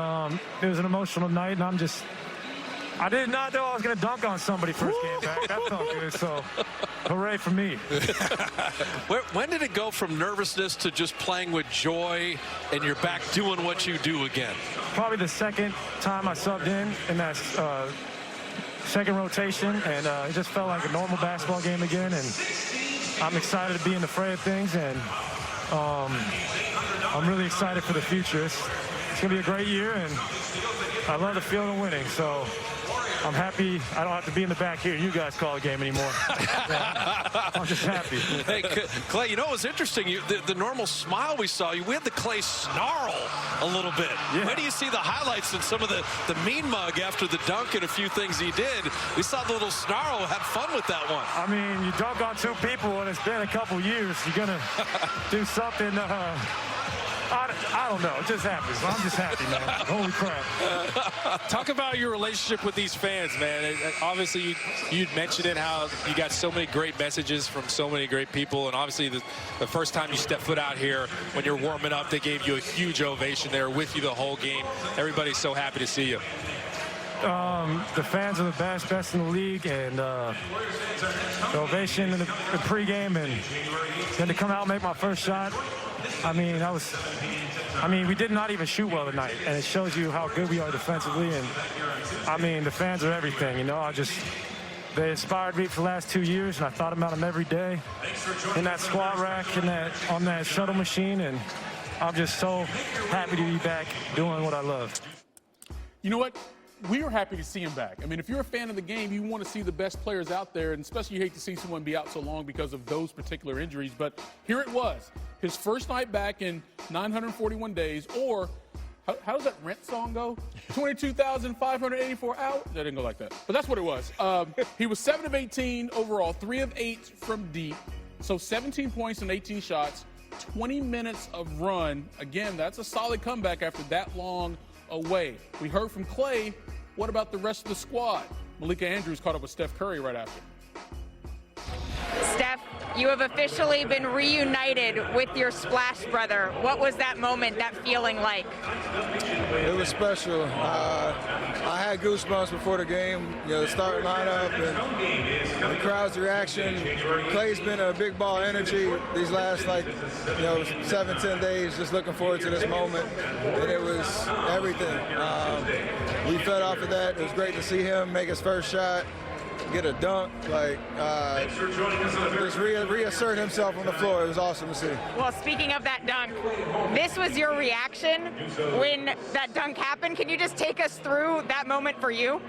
it was an emotional night, and I did not know I was going to dunk on somebody first game back. That felt good, so hooray for me. When did it go from nervousness to just playing with joy and you're back doing what you do again? Probably the second time I subbed in that second rotation, and it just felt like a normal basketball game again. And I'm excited to be in the fray of things, and I'm really excited for the future. It's going to be a great year, and I love the feeling of winning. So I'm happy I don't have to be in the back here. You guys call a game anymore. I'm just happy. Hey, Klay, you know what was interesting? The normal smile we saw, we had the Klay snarl a little bit. Yeah. When do you see the highlights and some of the mean mug after the dunk and a few things he did? We saw the little snarl. Had fun with that one. I mean, you dunk on 2 people and it's been a couple years. You're going to do something. I don't know. It just happens. I'm just happy, man. Holy crap. Talk about your relationship with these fans, man. Obviously, you'd mentioned it, how you got so many great messages from so many great people. And obviously, the first time you stepped foot out here, when you're warming up, they gave you a huge ovation. They were with you the whole game. Everybody's so happy to see you. The fans are the best in the league, and the ovation in the pregame, and then to come out and make my first shot. I mean, we did not even shoot well tonight, and it shows you how good we are defensively. And I mean, the fans are everything, you know. They inspired me for the last 2 years, and I thought about them every day in that squat rack, on that shuttle machine, and I'm just so happy to be back doing what I love. You know what? We are happy to see him back. I mean, if you're a fan of the game, you want to see the best players out there, and especially you hate to see someone be out so long because of those particular injuries. But here it was, his first night back in 941 days, or how does that Rent song go? 22,584 hours? That didn't go like that, but that's what it was. He was 7 of 18 overall, 3 of 8 from deep, so 17 points and 18 shots, 20 minutes of run. Again, that's a solid comeback after that long away. We heard from Clay. What about the rest of the squad? Malika Andrews caught up with Steph Curry right after. Steph, you have officially been reunited with your Splash brother. What was that moment, that feeling like? It was special. I had goosebumps before the game, the starting lineup and the crowd's reaction. Clay's been a big ball energy these last 7-10 days, just looking forward to this moment, and it was everything. We fed off of that. It was great to see him make his first shot, get a dunk, just reassert himself on the floor. It was awesome to see. Well, speaking of that dunk, this was your reaction when that dunk happened. Can you just take us through that moment for you?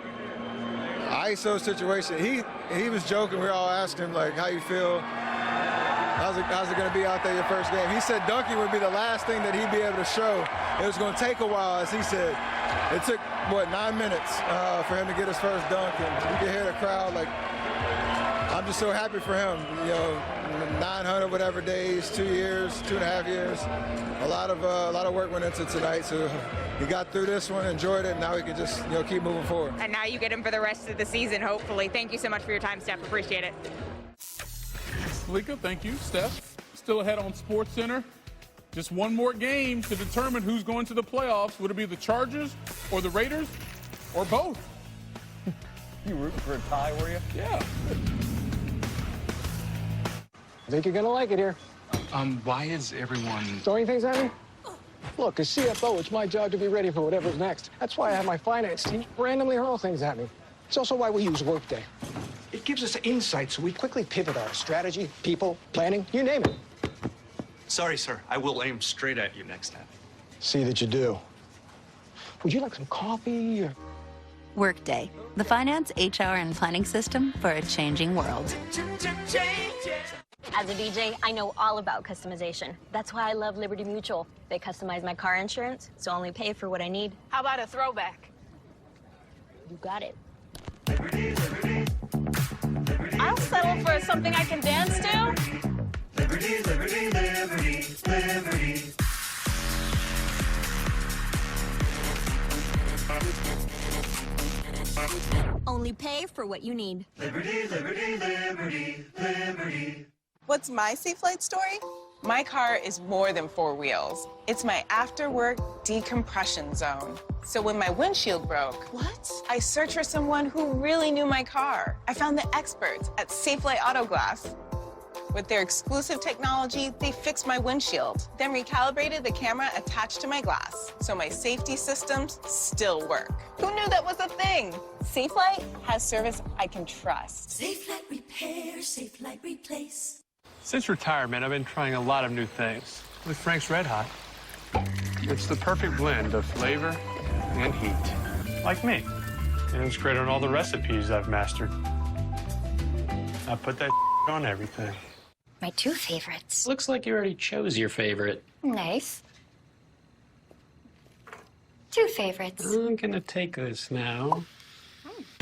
ISO situation. He was joking. We were all asking him, how you feel? How's it going to be out there your first game? He said dunking would be the last thing that he'd be able to show. It was going to take a while, as he said. It took, 9 minutes for him to get his first dunk, and you can hear the crowd. I'm just so happy for him. 900 whatever days, 2 years, 2.5 years. A lot of work went into tonight, so he got through this one, enjoyed it, and now he can just keep moving forward. And now you get him for the rest of the season, hopefully. Thank you so much for your time, Steph. Appreciate it. Malika, thank you. Steph, still ahead on SportsCenter. Just one more game to determine who's going to the playoffs. Would it be the Chargers or the Raiders or both? You rooting for a tie, were you? Yeah. I think you're going to like it here. Why is everyone... Throwing things at me? Look, as CFO, it's my job to be ready for whatever's next. That's why I have my finance team randomly hurl things at me. It's also why we use Workday. It gives us insight, so we quickly pivot our strategy, people, planning, you name it. Sorry, sir. I will aim straight at you next time. See that you do. Would you like some coffee? Or... Workday, the finance, HR, and planning system for a changing world. As a DJ, I know all about customization. That's why I love Liberty Mutual. They customize my car insurance, so I only pay for what I need. How about a throwback? You got it. I'll settle for something I can dance to. Liberty, liberty, liberty, liberty. Only pay for what you need. Liberty, liberty, liberty, liberty. What's my safe flight story? My car is more than 4 wheels. It's my after-work decompression zone. So when my windshield broke, I searched for someone who really knew my car. I found the experts at Safelight Auto Glass. With their exclusive technology, they fixed my windshield, then recalibrated the camera attached to my glass, so my safety systems still work. Who knew that was a thing? Safelight has service I can trust. Safelight repair, Safelight replace. Since retirement, I've been trying a lot of new things. With Frank's Red Hot, it's the perfect blend of flavor and heat. Like me. And it's great on all the recipes I've mastered. I put that on everything. My 2 favorites. Looks like you already chose your favorite. Nice. 2 favorites. I'm gonna take this now.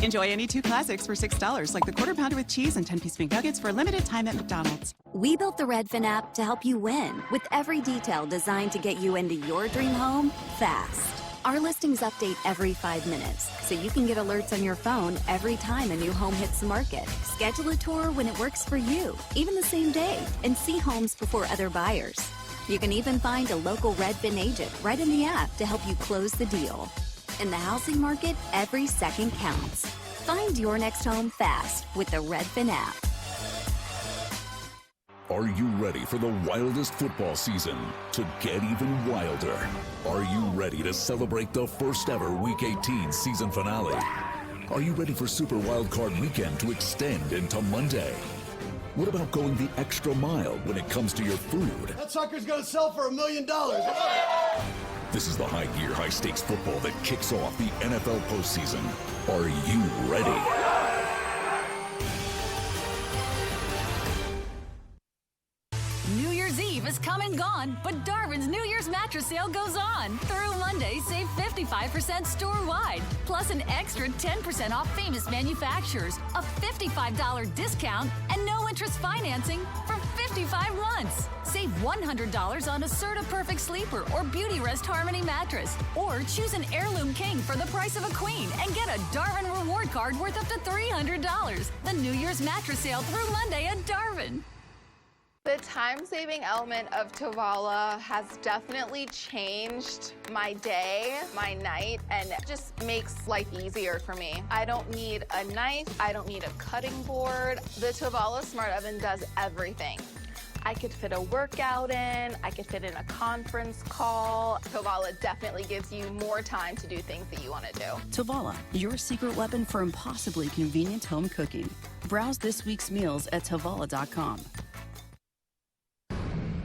Enjoy any 2 classics for $6, like the Quarter Pounder with cheese and 10-piece McNuggets for a limited time at McDonald's. We built the Redfin app to help you win, with every detail designed to get you into your dream home fast. Our listings update every 5 minutes, so you can get alerts on your phone every time a new home hits the market. Schedule a tour when it works for you, even the same day, and see homes before other buyers. You can even find a local Redfin agent right in the app to help you close the deal. In the housing market, every second counts. Find your next home fast with the Redfin app. Are you ready for the wildest football season to get even wilder? Are you ready to celebrate the first ever Week 18 season finale? Are you ready for Super Wildcard Weekend to extend into Monday? What about going the extra mile when it comes to your food? That sucker's gonna sell for $1 million. This is the high-gear, high-stakes football that kicks off the NFL postseason. Are you ready? New Year's Eve is come and gone, but Darvin's New Year's mattress sale goes on. Through Monday, save 55% store-wide, plus an extra 10% off famous manufacturers, a $55 discount, and no interest financing for 55 months. Save $100 on a Serta Perfect Sleeper or Beauty Rest Harmony mattress, or choose an Heirloom King for the price of a queen and get a Darvin reward card worth up to $300. The New Year's mattress sale through Monday at Darvin. The time-saving element of Tovala has definitely changed my day, my night, and it just makes life easier for me. I don't need a knife. I don't need a cutting board. The Tovala Smart Oven does everything. I could fit a workout in. I could fit in a conference call. Tovala definitely gives you more time to do things that you want to do. Tovala, your secret weapon for impossibly convenient home cooking. Browse this week's meals at Tovala.com.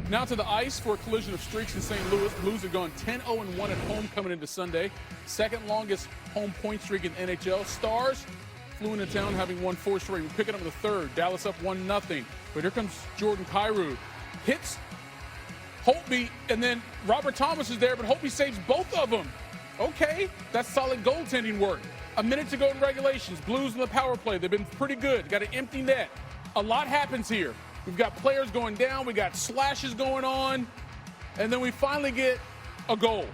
Now to the ice for a collision of streaks in St. Louis. Blues have gone 10-0-1 at home coming into Sunday. Second longest home point streak in NHL. Stars flew into town having won 4 straight. We're picking up the third. Dallas up 1-0. But here comes Jordan Kyrou. Hits Holtby, and then Robert Thomas is there, but Holtby saves both of them. Okay, that's solid goaltending work. A minute to go in regulations. Blues in the power play. They've been pretty good. Got an empty net. A lot happens here. We've got players going down. We got slashes going on. And then we finally get a goal.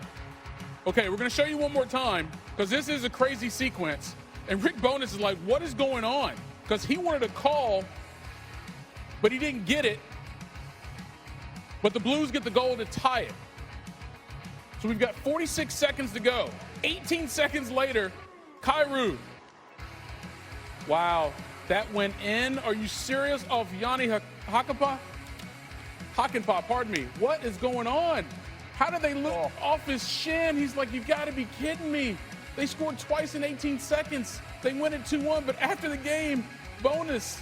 Okay, we're going to show you one more time because this is a crazy sequence. And Rick Bowness is like, what is going on? Because he wanted a call, but he didn't get it. But the Blues get the goal to tie it. So we've got 46 seconds to go. 18 seconds later, Kyrou. Wow. That went in. Are you serious? Off Yanni Hakanpää, pardon me. What is going on? How did they look off his shin? He's like, you've got to be kidding me. They scored twice in 18 seconds. They win it 2-1, but after the game, Bonus.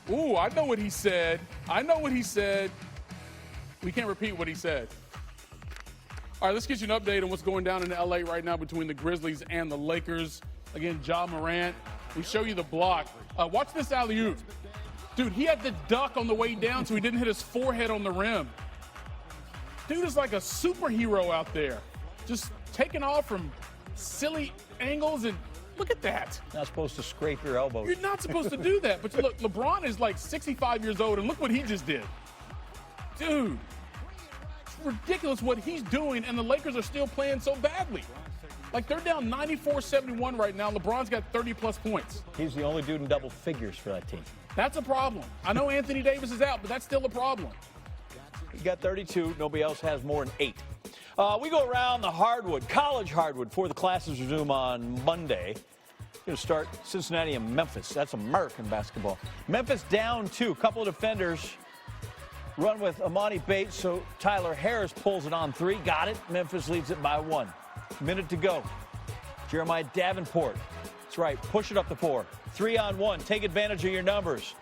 Ooh, I know what he said. We can't repeat what he said. All right, let's get you an update on what's going down in L.A. right now between the Grizzlies and the Lakers. Again, Ja Morant. We show you the block. Watch this alley-oop. Dude, he had the duck on the way down so he didn't hit his forehead on the rim. Dude is like a superhero out there. Just taking off from silly angles, and look at that. Not supposed to scrape your elbows. You're not supposed to do that. But look, LeBron is like 65 years old, and look what he just did. Dude, it's ridiculous what he's doing, and the Lakers are still playing so badly. Like, they're down 94-71 right now. LeBron's got 30-plus points. He's the only dude in double figures for that team. That's a problem. I know Anthony Davis is out, but that's still a problem. He got 32. Nobody else has more than 8. We go around the hardwood, college hardwood, before the classes resume on Monday. Going to start Cincinnati and Memphis. That's American basketball. Memphis down 2. Couple of defenders run with Amani Bates, so Tyler Harris pulls it on 3. Got it. Memphis leads it by 1. Minute to go. Jeremiah Davenport. That's right. Push it up the floor. 3-on-1. Take advantage of your numbers.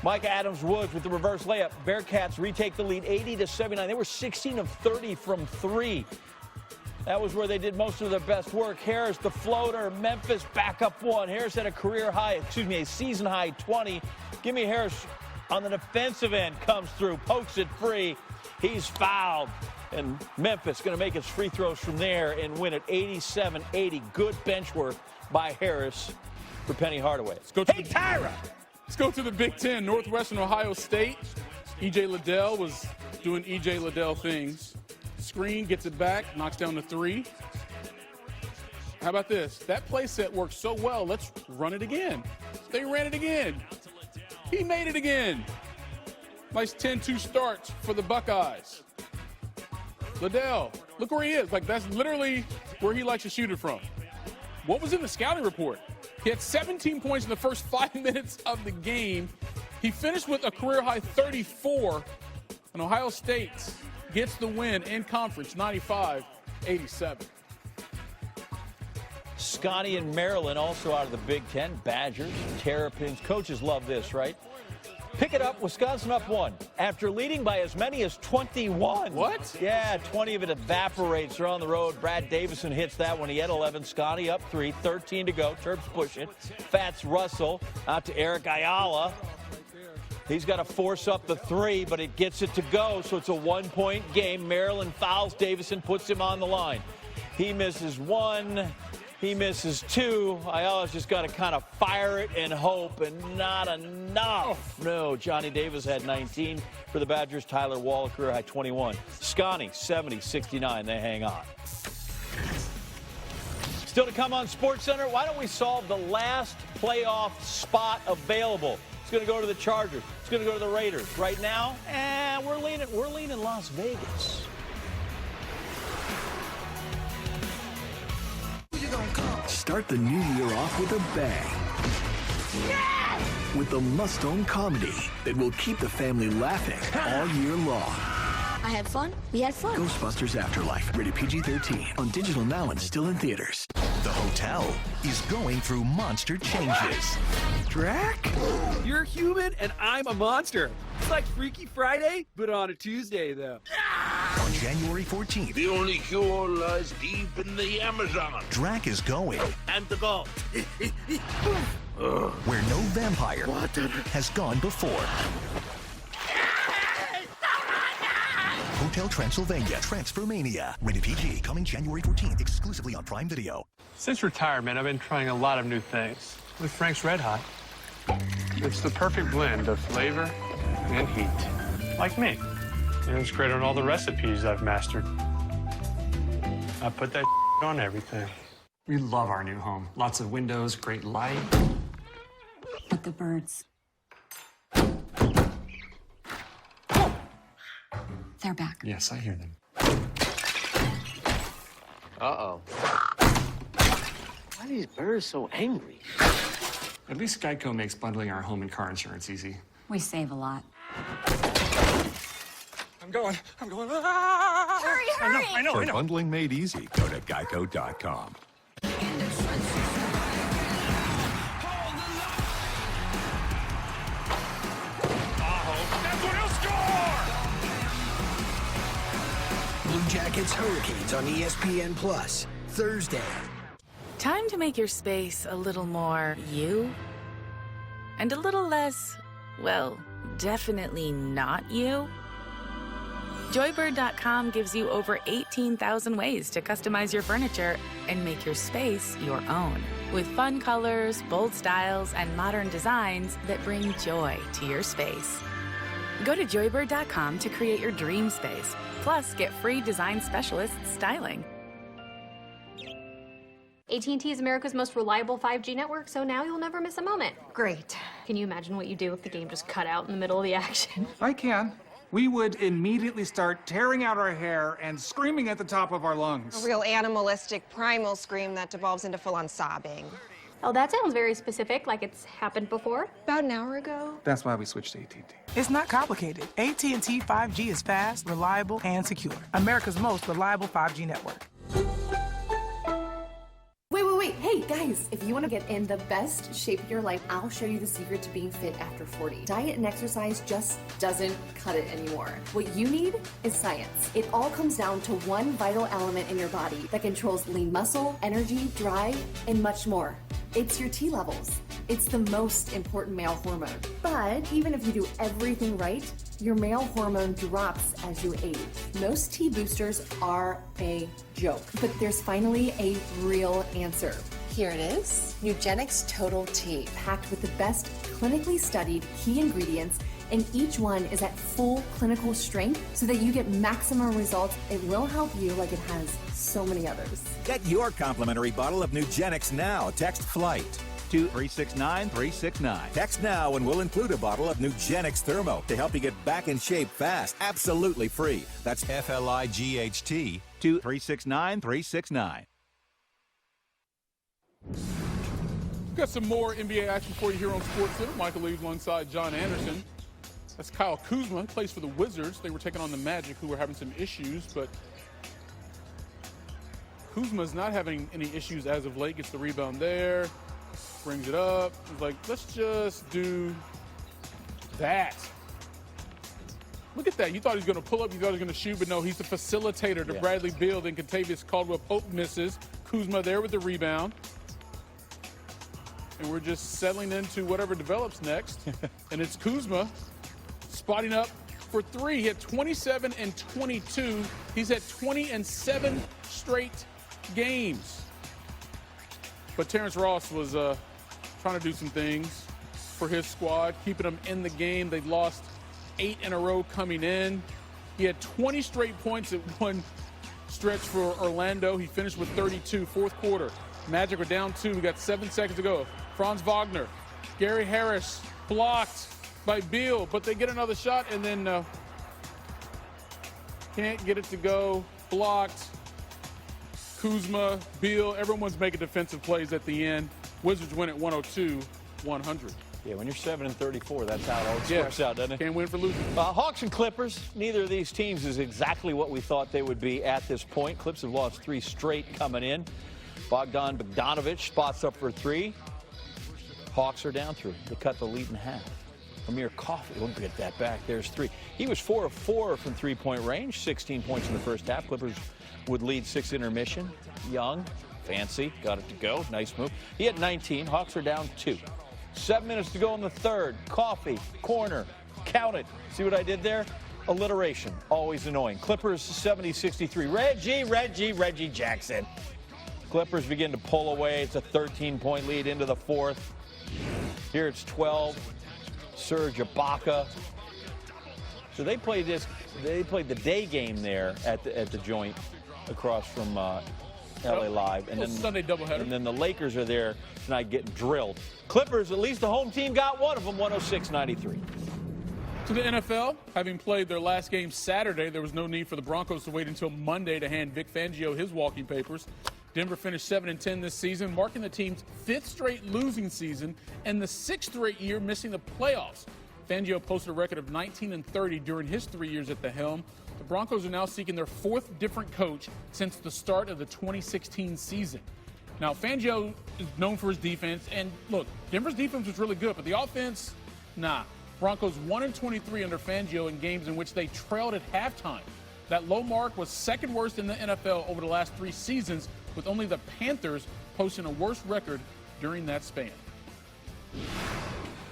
Mike Adams-Woods with the reverse layup. Bearcats retake the lead 80-79. They were 16 of 30 from 3. That was where they did most of their best work. Harris, the floater. Memphis back up 1. Harris had a season high 20. Give me Harris on the defensive end. Comes through, pokes it free. He's fouled. And Memphis going to make his free throws from there and win it 87-80. Good bench work by Harris for Penny Hardaway. Tyra! Let's go to the Big Ten. Northwestern Ohio State. E.J. Liddell was doing E.J. Liddell things. Screen, gets it back, knocks down the 3. How about this? That play set worked so well. Let's run it again. They ran it again. He made it again. Nice 10-2 start for the Buckeyes. Liddell, look where he is. Like, that's literally where he likes to shoot it from. What was in the scouting report? He had 17 points in the first 5 minutes of the game. He finished with a career-high 34, and Ohio State gets the win in conference, 95-87. Scotty and Maryland also out of the Big Ten. Badgers, Terrapins. Coaches love this, right? Pick it up, Wisconsin up 1 after leading by as many as 21. What? Yeah, 20 of it evaporates. They're on the road. Brad Davison hits that one. He had 11. Scotty up 3, 13 to go. Terps push it. Fats Russell out to Eric Ayala. He's got to force up the 3, but it gets it to go, so it's a 1-point game. Maryland fouls Davison, puts him on the line. He misses 1. He misses 2. Ayala's just got to kind of fire it and hope, and not enough. No, Johnny Davis had 19 for the Badgers. Tyler Wall, career high 21. Scotty, 70-69. They hang on. Still to come on SportsCenter, why don't we solve the last playoff spot available? It's going to go to the Chargers. It's going to go to the Raiders. Right now, we're leaning Las Vegas. Start the new year off with a bang. Yes! With the must-own comedy that will keep the family laughing all year long. I had fun. We had fun. Ghostbusters Afterlife, rated PG-13, on digital now and still in theaters. The hotel is going through monster changes. Drac? You're human and I'm a monster. It's like Freaky Friday, but on a Tuesday, though. On January 14th, The only cure lies deep in the Amazon. Drac is going And the gold. where no vampire has gone before. Hotel Transylvania, Transfermania, rated PG, coming January 14th, exclusively on Prime Video. Since retirement, I've been trying a lot of new things. With Frank's Red Hot, it's the perfect blend of flavor and heat. Like me. And it's great on all the recipes I've mastered. I put that on everything. We love our new home. Lots of windows, great light. But the birds. They're back. Yes, I hear them. Uh-oh. Why are these birds so angry? At least Geico makes bundling our home and car insurance easy. We save a lot. I'm going. Hurry, hurry! I know. For bundling made easy, go to geico.com. Blue Jackets Hurricanes on ESPN Plus, Thursday. Time to make your space a little more you and a little less, well, definitely not you. Joybird.com gives you over 18,000 ways to customize your furniture and make your space your own. With fun colors, bold styles, and modern designs that bring joy to your space. Go to Joybird.com to create your dream space. Plus, get free design specialist styling. AT&T is America's most reliable 5G network, so now you'll never miss a moment. Great. Can you imagine what you do if the game just cut out in the middle of the action? I can. We would immediately start tearing out our hair and screaming at the top of our lungs. A real animalistic, primal scream that devolves into full-on sobbing. Oh, that sounds very specific, like it's happened before. About an hour ago. That's why we switched to AT&T. It's not complicated. AT&T 5G is fast, reliable, and secure. America's most reliable 5G network. Wait. Hey, guys, if you want to get in the best shape of your life, I'll show you the secret to being fit after 40. Diet and exercise just doesn't cut it anymore. What you need is science. It all comes down to one vital element in your body that controls lean muscle, energy, drive, and much more. It's your T levels. It's the most important male hormone. But even if you do everything right, your male hormone drops as you age. Most T boosters are a joke, but there's finally a real answer. Here it is, Nugenix Total T, packed with the best clinically studied key ingredients, and each one is at full clinical strength so that you get maximum results. It will help you like it has so many others. Get your complimentary bottle of Nugenix now. Text FLIGHT to 369-369. Text now and we'll include a bottle of Nugenix Thermo to help you get back in shape fast. Absolutely free. That's FLIGHT to 369-369. Got some more NBA action for you here on SportsCenter. Michael Leaves one side, John Anderson. That's Kyle Kuzma, plays for the Wizards. They were taking on the Magic, who were having some issues, but Kuzma's not having any issues as of late. Gets the rebound there, brings it up. He's like, let's just do that. Look at that. You thought he was going to pull up, you thought he was going to shoot, but no, he's the facilitator to Bradley Beal. Then Kentavious Caldwell-Pope misses. Kuzma there with the rebound. And we're just settling into whatever develops next. And it's Kuzma spotting up for three. He had 27 and 22. He's had 20 and 7 straight games. But Terrence Ross was trying to do some things for his squad, keeping them in the game. They've lost 8 in a row coming in. He had 20 straight points at one stretch for Orlando. He finished with 32, fourth quarter. Magic are down 2. We got 7 seconds to go. Franz Wagner, Gary Harris, blocked by Beal, but they get another shot and then can't get it to go. Blocked. Kuzma, Beal, everyone's making defensive plays at the end. Wizards win at 102-100. Yeah, when you're 7 and 34, that's how it always works out, doesn't it? Can't win for losing. Hawks and Clippers, neither of these teams is exactly what we thought they would be at this point. Clips have lost 3 straight coming in. Bogdan Bogdanovic spots up for 3. Hawks are down 3. They cut the lead in half. Amir Coffey, we'll get that back. There's 3. He was 4 of 4 from three-point range, 16 points in the first half. Clippers would lead 6 intermission. Young, fancy, got it to go. Nice move. He had 19. Hawks are down 2. 7 minutes to go in the third. Coffey, corner, count it. See what I did there? Alliteration, always annoying. Clippers 70-63. Reggie Jackson. Clippers begin to pull away. It's a 13-point lead into the fourth. Here it's 12. Serge Ibaka. So they played this. They played the day game there at the joint across from LA Live, and then Sunday doubleheader. And then the Lakers are there tonight getting drilled. Clippers, at least the home team got one of them, 106-93. To the NFL, having played their last game Saturday, there was no need for the Broncos to wait until Monday to hand Vic Fangio his walking papers. Denver finished 7-10 this season, marking the team's 5th straight losing season and the 6th straight year missing the playoffs. Fangio posted a record of 19-30 during his 3 years at the helm. The Broncos are now seeking their 4th different coach since the start of the 2016 season. Now, Fangio is known for his defense, and look, Denver's defense was really good, but the offense, nah. Broncos 1-23 under Fangio in games in which they trailed at halftime. That low mark was second worst in the NFL over the last 3 seasons, with only the Panthers posting a worse record during that span.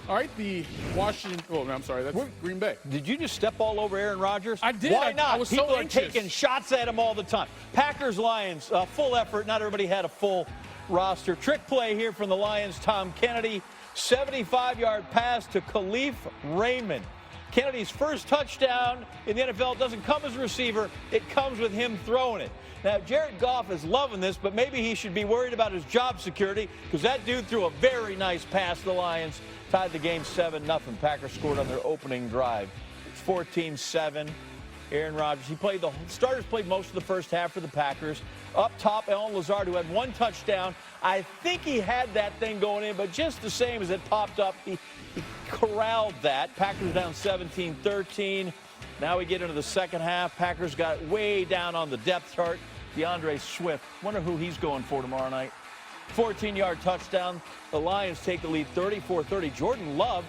All right, the Washington. Oh, I'm sorry, that's Green Bay. Did you just step all over Aaron Rodgers? I did. Why not? I was People so are anxious. taking shots at him all the time. Packers, Lions, full effort. Not everybody had a full roster. Trick play here from the Lions. Tom Kennedy, 75-yard pass to Khalif Raymond. Kennedy's first touchdown in the NFL doesn't come as a receiver. It comes with him throwing it. Now, Jared Goff is loving this, but maybe he should be worried about his job security because that dude threw a very nice pass to the Lions, tied the game 7-0. Packers scored on their opening drive. It's 14-7. Aaron Rodgers, starters played most of the first half for the Packers. Up top, Allen Lazard, who had 1 touchdown. I think he had that thing going in, but just the same as it popped up, he corralled that. Packers down 17-13. Now we get into the second half. Packers got way down on the depth chart. DeAndre Swift, wonder who he's going for tomorrow night. 14-yard touchdown. The Lions take the lead 34-30. Jordan Love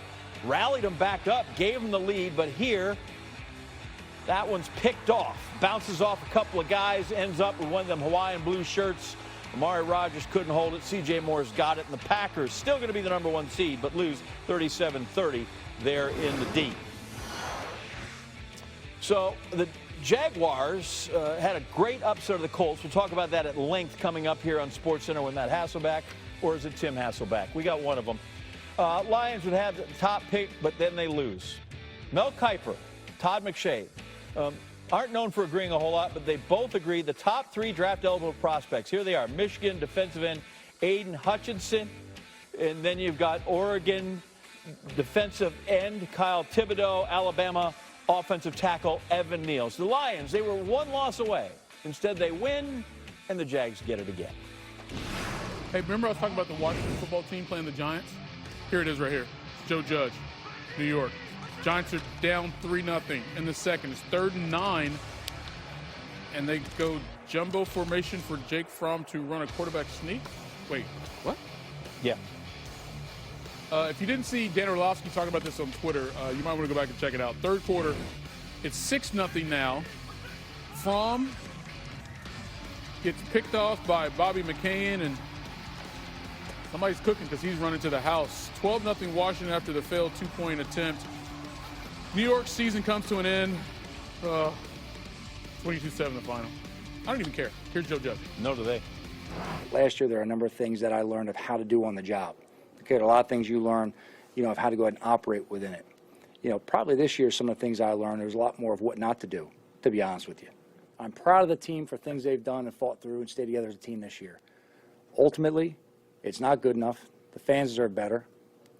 rallied them back up, gave them the lead, but here, that one's picked off. Bounces off a couple of guys, ends up with one of them Hawaiian blue shirts. Amari Rodgers couldn't hold it. C.J. Moore's got it, and the Packers still going to be the #1 seed, but lose 37-30 there in the D. So the Jaguars had a great upset of the Colts. We'll talk about that at length coming up here on SportsCenter with Matt Hasselback, or is it Tim Hasselback? We got one of them. Lions would have the top pick, but then they lose. Mel Kiper, Todd McShay, aren't known for agreeing a whole lot, but they both agree the top 3 draft-eligible prospects. Here they are, Michigan defensive end Aiden Hutchinson, and then you've got Oregon defensive end Kyle Thibodeau, Alabama offensive tackle Evan Neal. So the Lions, they were 1 loss away. Instead, they win, and the Jags get it again. Hey, remember I was talking about the Washington football team playing the Giants? Here it is right here. Joe Judge, New York. Giants are down 3-0 in the second. It's 3rd and 9. And they go jumbo formation for Jake Fromm to run a quarterback sneak. Wait, what? Yeah. If you didn't see Dan Orlovsky talk about this on Twitter, you might want to go back and check it out. Third quarter, it's 6-0 now. Fromm gets picked off by Bobby McCain, and somebody's cooking because he's running to the house. 12-0 Washington after the failed 2-point attempt. New York's season comes to an end. 22-7 the final. I don't even care. Here's Joe Judge. No to they. Last year, there are a number of things that I learned of how to do on the job. Okay, a lot of things you learn, of how to go ahead and operate within it. Probably this year, some of the things I learned, there's a lot more of what not to do, to be honest with you. I'm proud of the team for things they've done and fought through and stayed together as a team this year. Ultimately, it's not good enough. The fans deserve better.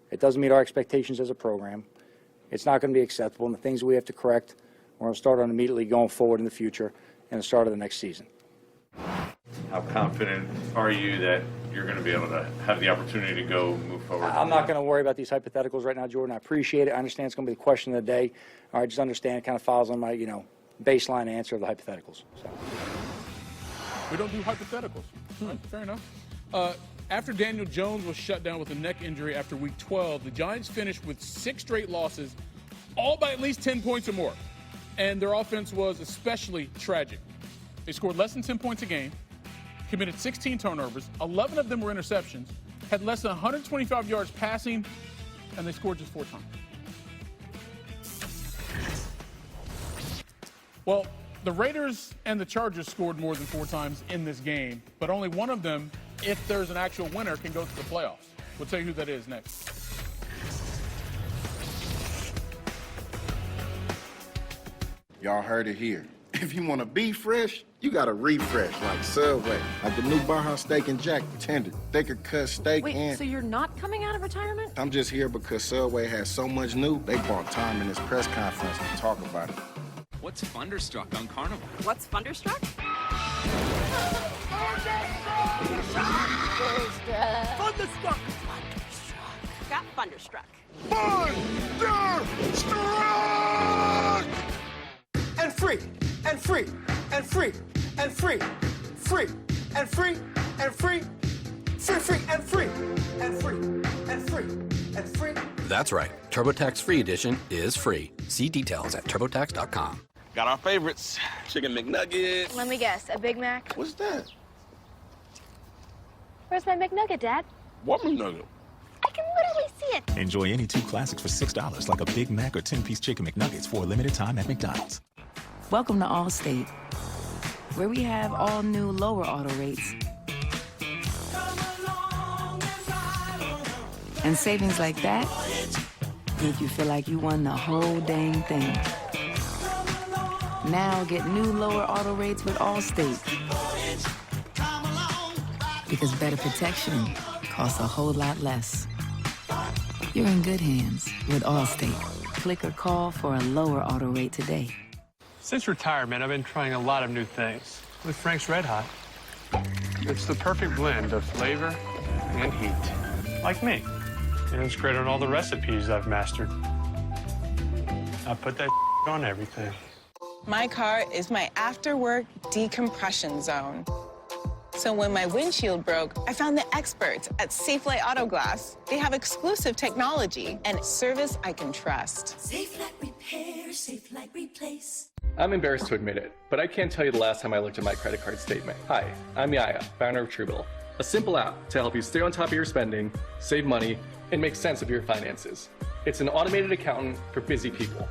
It doesn't meet our expectations as a program. It's not going to be acceptable, and the things we have to correct, we're going to start on immediately going forward in the future and the start of the next season. How confident are you that you're going to be able to have the opportunity to go move forward? I'm not going to worry about these hypotheticals right now, Jordan. I appreciate it. I understand it's going to be the question of the day. All right, just understand it kind of follows on my, baseline answer of the hypotheticals. So. We don't do hypotheticals. Right, fair enough. After Daniel Jones was shut down with a neck injury after Week 12, the Giants finished with 6 straight losses, all by at least 10 points or more. And their offense was especially tragic. They scored less than 10 points a game, committed 16 turnovers, 11 of them were interceptions, had less than 125 yards passing, and they scored just 4 times. Well, the Raiders and the Chargers scored more than 4 times in this game, but only one of them, if there's an actual winner, can go to the playoffs. We'll tell you who that is next. Y'all heard it here. If you want to be fresh, you got to refresh like Subway. Like the new Baja Steak and Jack tender, thicker cut steak. Wait, so you're not coming out of retirement? I'm just here because Subway has so much new, they bought time in this press conference to talk about it. What's Thunderstruck on Carnival? What's Thunderstruck? Thunderstruck! Got Thunderstruck. Thunderstruck! And free, and free, and free, and free, free, and free, and free, free, free, and free, and free, and free, and free. That's right. TurboTax Free Edition is free. See details at TurboTax.com. Got our favorites. Chicken McNuggets. Let me guess, a Big Mac? What's that? Where's my McNugget, Dad? What McNugget? I can literally see it. Enjoy any 2 classics for $6, like a Big Mac or 10-piece Chicken McNuggets for a limited time at McDonald's. Welcome to Allstate, where we have all new lower auto rates and savings like that make you feel like you won the whole dang thing. Now get new lower auto rates with Allstate, because better protection costs a whole lot less. You're in good hands with Allstate. Click or call for a lower auto rate today. Since retirement, I've been trying a lot of new things with Frank's Red Hot. It's the perfect blend of flavor and heat, like me. And it's great on all the recipes I've mastered. I put that on everything. My car is my after-work decompression zone. So when my windshield broke, I found the experts at Safelite Auto Glass. They have exclusive technology and service I can trust. Safelite Repair, Safelite Replace. I'm embarrassed to admit it, but I can't tell you the last time I looked at my credit card statement. Hi, I'm Yaya, founder of Truebill, a simple app to help you stay on top of your spending, save money, and make sense of your finances. It's an automated accountant for busy people.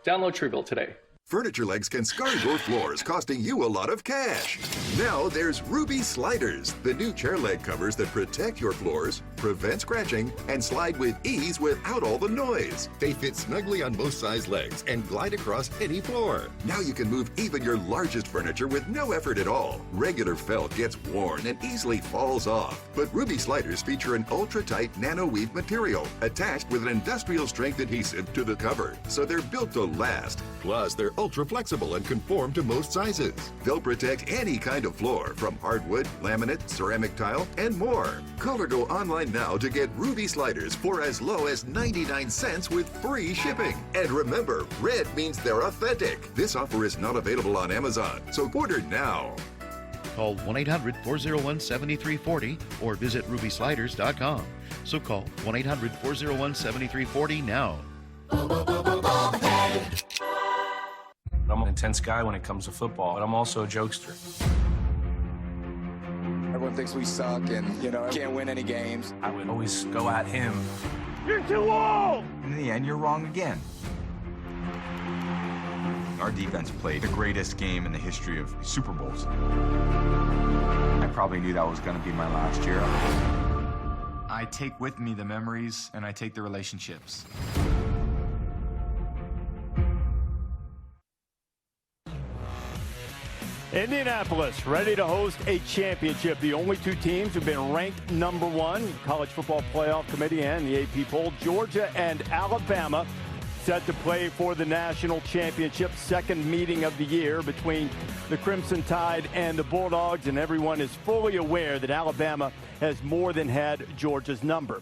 Download Truebill today. Furniture legs can scar your floors, costing you a lot of cash. Now there's Ruby Sliders, the new chair leg covers that protect your floors, prevent scratching, and slide with ease without all the noise. They fit snugly on most size legs and glide across any floor. Now you can move even your largest furniture with no effort at all. Regular felt gets worn and easily falls off, but Ruby Sliders feature an ultra-tight nano-weave material attached with an industrial strength adhesive to the cover, so they're built to last. Plus, they're ultra flexible and conform to most sizes. They'll protect any kind of floor, from hardwood, laminate, ceramic tile, and more. Call or go online now to get Ruby sliders for as low as 99 cents with free shipping. And remember, red means they're authentic. This offer is not available on Amazon, so order now. Call 1-800-401-7340 or visit rubysliders.com. So call 1-800-401-7340 now. I'm an intense guy when it comes to football, but I'm also a jokester. Everyone thinks we suck and, can't win any games. I would always go at him. You're too old! In the end, you're wrong again. Our defense played the greatest game in the history of Super Bowls. I probably knew that was going to be my last year. I take with me the memories and I take the relationships. Indianapolis ready to host a championship. The only two teams who've been ranked #1, College Football Playoff Committee and the AP poll, Georgia and Alabama, set to play for the national championship. Second meeting of the year between the Crimson Tide and the Bulldogs, and everyone is fully aware that Alabama has more than had Georgia's number.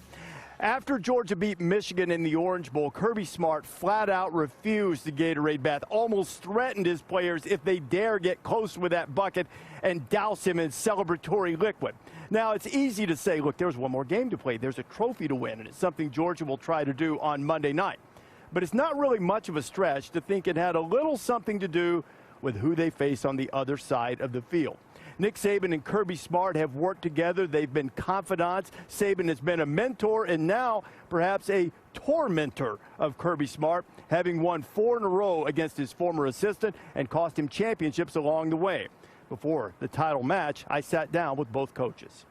After Georgia beat Michigan in the Orange Bowl, Kirby Smart flat out refused the Gatorade bath, almost threatened his players if they dare get close with that bucket and douse him in celebratory liquid. Now, it's easy to say, look, there's one more game to play. There's a trophy to win, and it's something Georgia will try to do on Monday night. But it's not really much of a stretch to think it had a little something to do with who they face on the other side of the field. Nick Saban and Kirby Smart have worked together. They've been confidants. Saban has been a mentor and now perhaps a tormentor of Kirby Smart, having won 4 in a row against his former assistant and cost him championships along the way. Before the title match, I sat down with both coaches.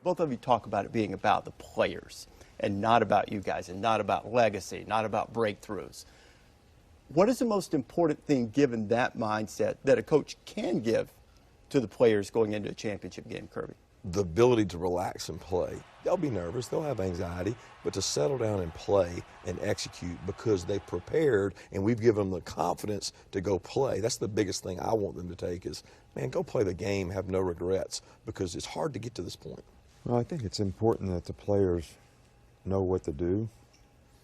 Both of you talk about it being about the players and not about you guys, and not about legacy, not about breakthroughs. What is the most important thing, given that mindset, that a coach can give to the players going into a championship game, Kirby? The ability to relax and play. They'll be nervous, they'll have anxiety, but to settle down and play and execute because they prepared and we've given them the confidence to go play. That's the biggest thing I want them to take is, man, go play the game, have no regrets, because it's hard to get to this point. Well, I think it's important that the players know what to do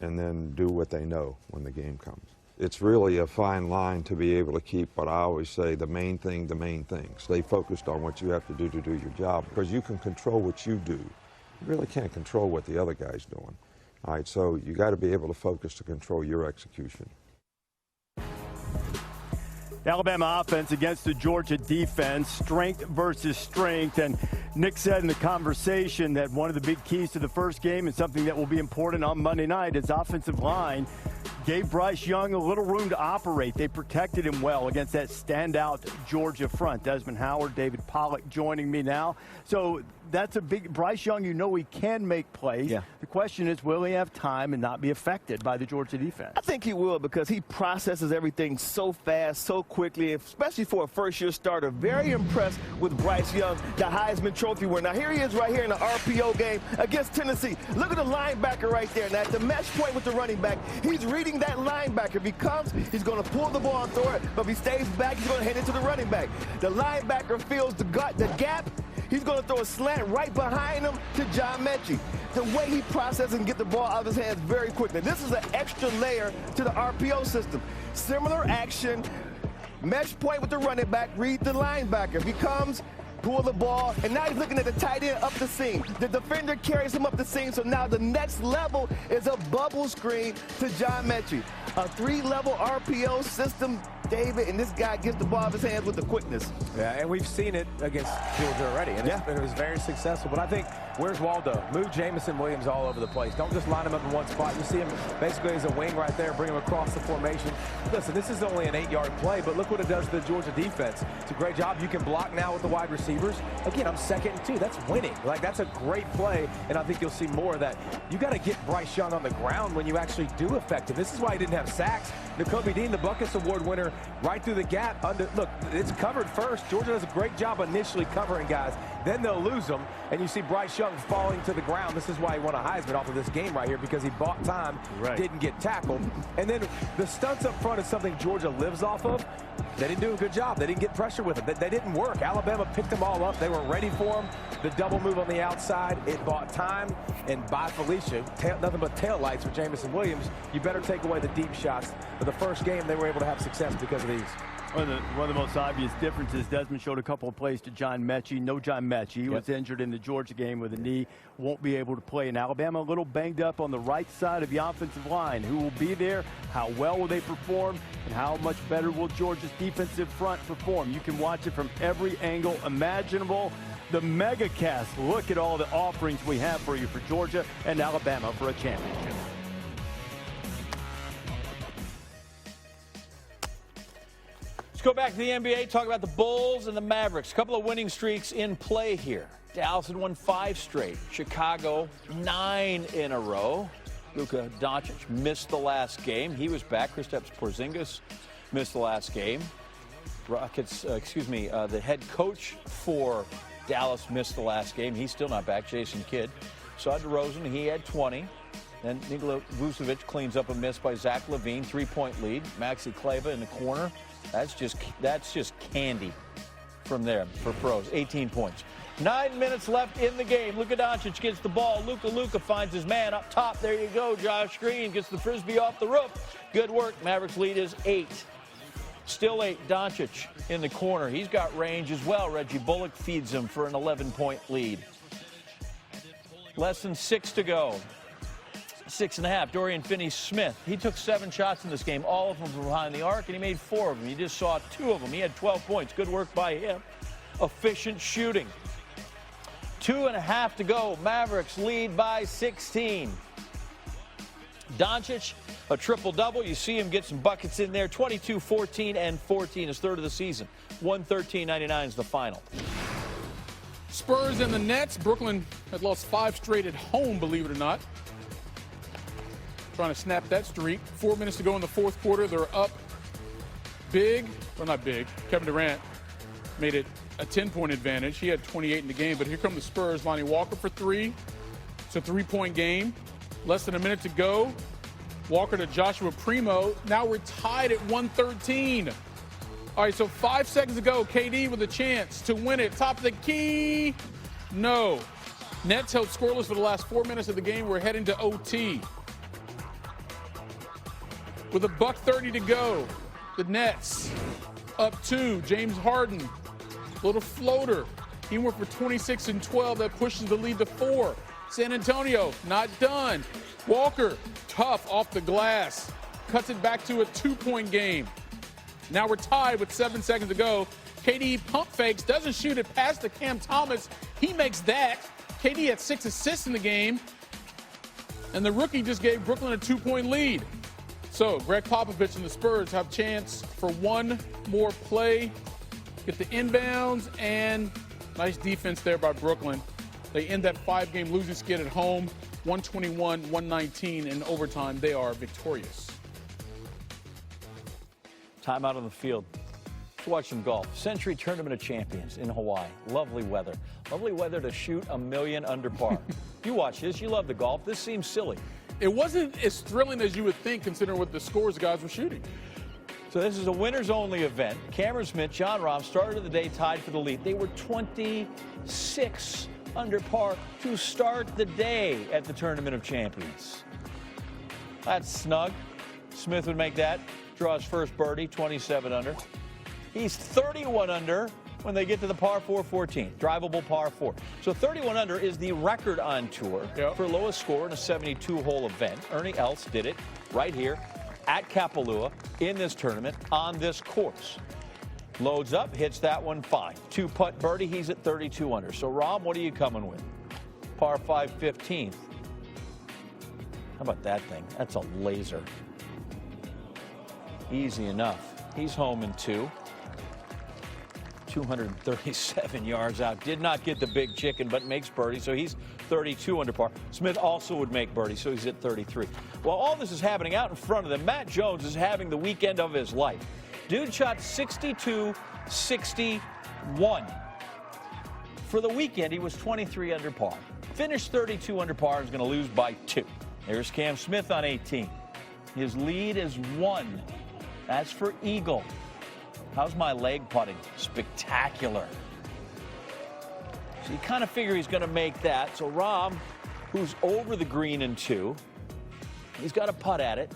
and then do what they know when the game comes. It's really a fine line to be able to keep what I always say, the main thing. Stay focused on what you have to do your job, because you can control what you do. You really can't control what the other guy's doing. All right, so you got to be able to focus to control your execution. Alabama offense against the Georgia defense, strength versus strength. And Nick said in the conversation that one of the big keys to the first game and something that will be important on Monday night is offensive line gave Bryce Young a little room to operate. They protected him well against that standout Georgia front. Desmond Howard, David Pollock joining me now. So that's a big, Bryce Young, you know he can make plays. Yeah. The question is, will he have time and not be affected by the Georgia defense? I think he will, because he processes everything so fast, so quickly, especially for a first-year starter. Very impressed with Bryce Young, the Heisman Trophy winner. Now, here he is right here in the RPO game against Tennessee. Look at the linebacker right there. Now, at the match point with the running back, he's reading that linebacker. If he comes, he's going to pull the ball and throw it. But if he stays back, he's going to hand it to the running back. The linebacker feels the gap. He's going to throw a slant right behind him to John Mechie. The way he processes and get the ball out of his hands very quickly. This is an extra layer to the RPO system. Similar action, mesh point with the running back, read the linebacker. If he comes, pull the ball, and now he's looking at the tight end up the seam. The defender carries him up the seam, so now the next level is a bubble screen to John Mechie. A 3-level RPO system, David, and this guy gets the ball out of his hands with the quickness. Yeah, and we've seen it against Georgia already, and it was very successful. But I think, where's Waldo? Move Jamison Williams all over the place. Don't just line him up in one spot. You see him basically as a wing right there, bring him across the formation. Listen, this is only an 8-yard play, but look what it does to the Georgia defense. It's a great job. You can block now with the wide receivers. Again, I'm 2nd and 2. That's winning. Like, that's a great play, and I think you'll see more of that. You got to get Bryce Young on the ground when you actually do affect him. This is why he didn't have sacks, Nakobe Dean, the Buckets Award winner, right through the gap. Look, it's covered first. Georgia does a great job initially covering guys. Then they'll lose them, and you see Bryce Young falling to the ground. This is why he won a Heisman off of this game right here, because he bought time, didn't get tackled. And then the stunts up front is something Georgia lives off of. They didn't do a good job. They didn't get pressure with them. They didn't work. Alabama picked them all up. They were ready for them. The double move on the outside, it bought time. And by Felicia, nothing but tail lights for Jamison Williams. You better take away the deep shots. But the first game, they were able to have success because of these. One of the most obvious differences, Desmond showed a couple of plays to John Mechie. No John Mechie. He was injured in the Georgia game with a knee. Won't be able to play in Alabama. A little banged up on the right side of the offensive line. Who will be there? How well will they perform? And how much better will Georgia's defensive front perform? You can watch it from every angle imaginable. The MegaCast. Look at all the offerings we have for you for Georgia and Alabama for a championship. Let's go back to the NBA, talk about the Bulls and the Mavericks. A couple of winning streaks in play here. Dallas had won 5 straight. Chicago, 9 in a row. Luka Doncic missed the last game. He was back. Kristaps Porzingis missed the last game. The head coach for Dallas missed the last game. He's still not back. Jason Kidd. So DeRozan, he had 20. Then Nikola Vucevic cleans up a miss by Zach LaVine. 3-point lead. Maxi Kleber in the corner. That's just candy from there for pros. 18 points. 9 minutes left in the game. Luka Doncic gets the ball. Luka finds his man up top. There you go. Josh Green gets the Frisbee off the roof. Good work. Mavericks lead is 8. Still 8. Doncic in the corner. He's got range as well. Reggie Bullock feeds him for an 11-point lead. Less than 6 to go. 6.5. Dorian Finney-Smith. He took 7 shots in this game, all of them from behind the arc, and he made 4 of them. You just saw 2 of them. He had 12 points. Good work by him. Efficient shooting. 2.5 to go. Mavericks lead by 16. Doncic, a triple-double. You see him get some buckets in there. 22, 14, and 14. His third of the season. 113.99 is the final. Spurs and the Nets. Brooklyn had lost 5 straight at home, believe it or not. Trying to snap that streak. 4 minutes to go in the fourth quarter. They're up big. Well, not big. Kevin Durant made it a 10-point advantage. He had 28 in the game, but here come the Spurs. Lonnie Walker for 3. It's a 3-point game. Less than a minute to go. Walker to Joshua Primo. Now we're tied at 113. All right, so 5 seconds ago, KD with a chance to win it. Top of the key. No. Nets held scoreless for the last 4 minutes of the game. We're heading to OT. With $1:30 to go, the Nets up 2. James Harden, little floater. He went for 26 and 12. That pushes the lead to 4. San Antonio, not done. Walker, tough off the glass. Cuts it back to a 2-point game. Now we're tied with 7 seconds to go. KD pump fakes, doesn't shoot it past to Cam Thomas. He makes that. KD had 6 assists in the game. And the rookie just gave Brooklyn a 2-point lead. So Greg Popovich and the Spurs have a chance for one more play. Get the inbounds, and nice defense there by Brooklyn. They end that 5-game losing skid at home, 121-119 in overtime. They are victorious. Time out on the field. Let's watch some golf. Century Tournament of Champions in Hawaii. Lovely weather. Lovely weather to shoot a million under par. You watch this. You love the golf. This seems silly. It wasn't as thrilling as you would think, considering what the scores the guys were shooting. So this is a winners-only event. Cameron Smith, Jon Rahm started the day tied for the lead. They were 26 under par to start the day at the Tournament of Champions. That's snug. Smith would make that. Draw his first birdie, 27 under. He's 31 under when they get to the par 4 14, drivable par 4. So 31 under is the record on tour for lowest score in a 72-hole event. Ernie Els did it right here at Kapalua in this tournament on this course. Loads up, hits that one fine. 2-putt birdie, he's at 32 under. So Rob, what are you coming with? Par 5 15th. How about that thing? That's a laser. Easy enough. He's home in 2. 237 yards out. Did not get the big chicken, but makes birdie, so he's 32 under par. Smith also would make birdie, so he's at 33. While all this is happening out in front of them, Matt Jones is having the weekend of his life. Dude shot 62-61. For the weekend, he was 23 under par. Finished 32 under par, is going to lose by 2. There's Cam Smith on 18. His lead is 1. That's for Eagle. How's my leg putting? Spectacular. So you kind of figure he's going to make that. So Rahm, who's over the green in 2, he's got to putt at it.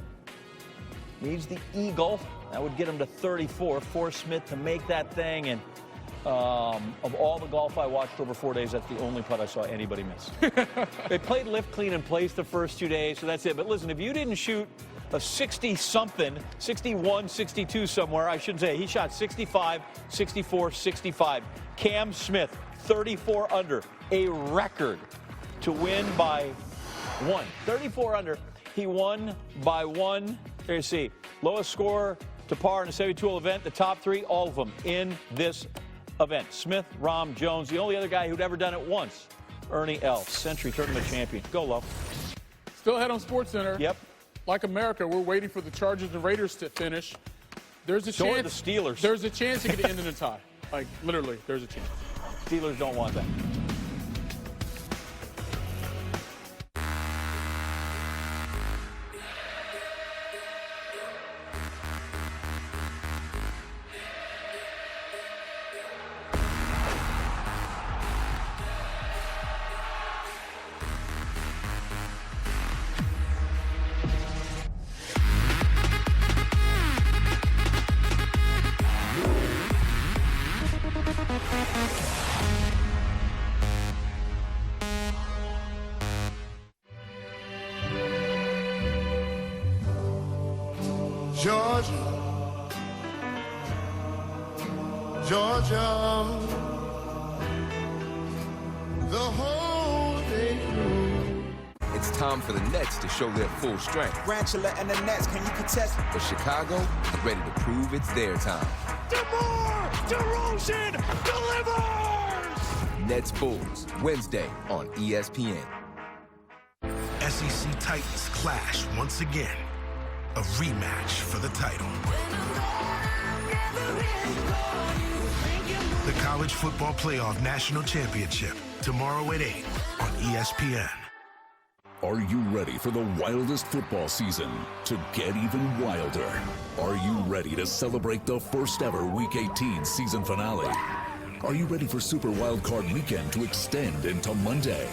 Needs the Eagle. That would get him to 34. Force Smith to make that thing. And of all the golf I watched over 4 days, that's the only putt I saw anybody miss. They played lift, clean, and place the first 2 days, so that's it. But listen, if you didn't shoot a 60-something, 61, 62 somewhere, I shouldn't say. He shot 65, 64, 65. Cam Smith, 34 under, a record to win by 1. 34 under. He won by 1. There you see. Lowest score to par in a 72-hole event. The top 3, all of them in this event. Smith, Rahm, Jones. The only other guy who'd ever done it once, Ernie Els, Century Tournament champion. Go, Low. Still ahead on SportsCenter. Yep. Like America, we're waiting for the Chargers and Raiders to finish. There's a So are chance. the Steelers. There's a chance it could end in a tie. Like, literally, there's a chance. Steelers don't want that. Georgia, Georgia, the whole day through. It's time for the Nets to show their full strength. Grantula and the Nets, can you contest? But Chicago is ready to prove it's their time. DeMar DeRozan delivers! Nets Bulls, Wednesday on ESPN. SEC Titans clash once again. A rematch for the title. The College Football Playoff National Championship, tomorrow at 8 on ESPN. Are you ready for the wildest football season to get even wilder? Are you ready to celebrate the first ever Week 18 season finale? Are you ready for Super Wildcard Weekend to extend into Monday?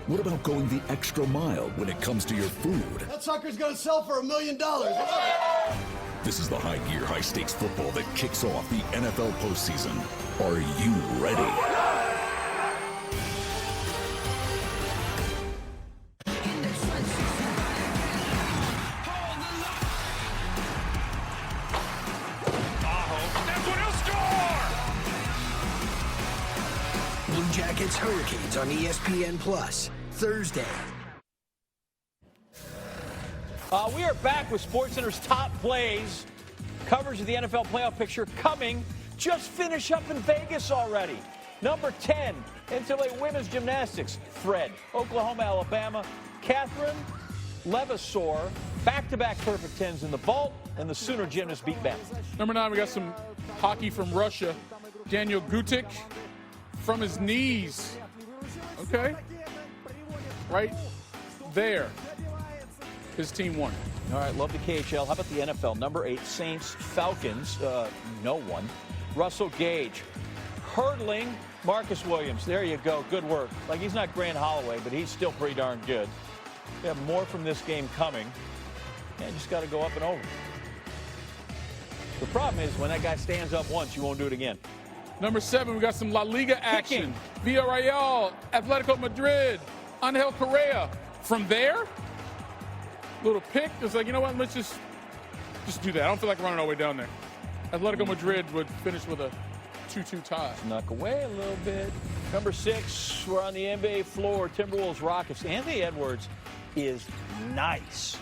What about going the extra mile when it comes to your food? That sucker's gonna sell for $1 million. This is the high-gear, high-stakes football that kicks off the NFL postseason. Are you ready? Blue Jackets Hurricanes on ESPN Plus, Thursday. We are back with SportsCenter's top plays. Coverage of the NFL playoff picture coming. Just finish up in Vegas already. Number 10, NCAA women's gymnastics. Fred, Oklahoma, Alabama. Catherine Levasseur, back-to-back perfect 10s in the vault, and the Sooner gymnast beat Bama. Number 9, we got some hockey from Russia. Daniel Gutik from his knees. Okay. Right there. His team won. All right, love the KHL. How about the NFL? Number 8, Saints, Falcons, no one. Russell Gage, hurdling, Marcus Williams. There you go, good work. Like, he's not Grant Holloway, but he's still pretty darn good. We have more from this game coming. And just got to go up and over. The problem is when that guy stands up once, you won't do it again. Number 7, we got some La Liga action. Villarreal, Atletico Madrid, Angel Correa. From there, little pick. It's like, you know what, let's just do that. I don't feel like running all the way down there. Atletico Madrid would finish with a 2-2 tie. Snuck away a little bit. Number 6, we're on the NBA floor. Timberwolves Rockets. Anthony Edwards is nice.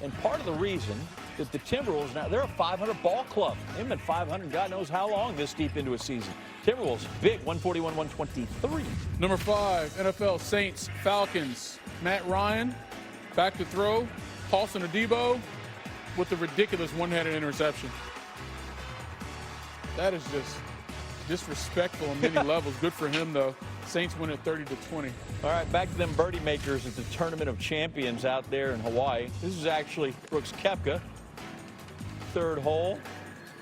And part of the reason that the Timberwolves, now they're a 500 ball club. They've been 500 God knows how long this deep into a season. Timberwolves, big, 141-123. Number 5, NFL Saints, Falcons. Matt Ryan, back to throw. Paulson Adebo with the ridiculous one-handed interception. That is just disrespectful on many levels. Good for him, though. Saints win it 30-20. All right, back to them birdie makers at the Tournament of Champions out there in Hawaii. This is actually Brooks Koepka. Third hole,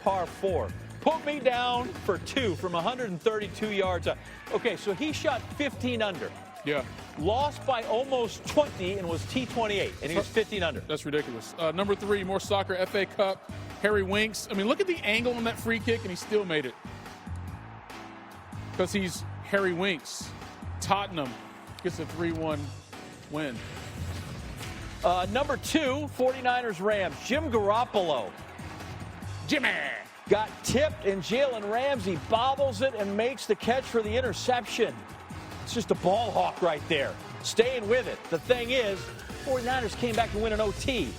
par 4. Put me down for 2 from 132 yards out. Okay, so he shot 15 under. Yeah. Lost by almost 20 and was T28, and he was 15 under. That's ridiculous. Number 3, more soccer, FA Cup. Harry Winks. I mean, look at the angle on that free kick, and he still made it. Because he's Harry Winks. Tottenham gets a 3-1 win. Number 2, 49ers Rams. Jim Garoppolo. Jimmy! Got tipped, and Jalen Ramsey bobbles it and makes the catch for the interception. It's just a ball hawk right there. Staying with it. The thing is, 49ers came back to win an OT.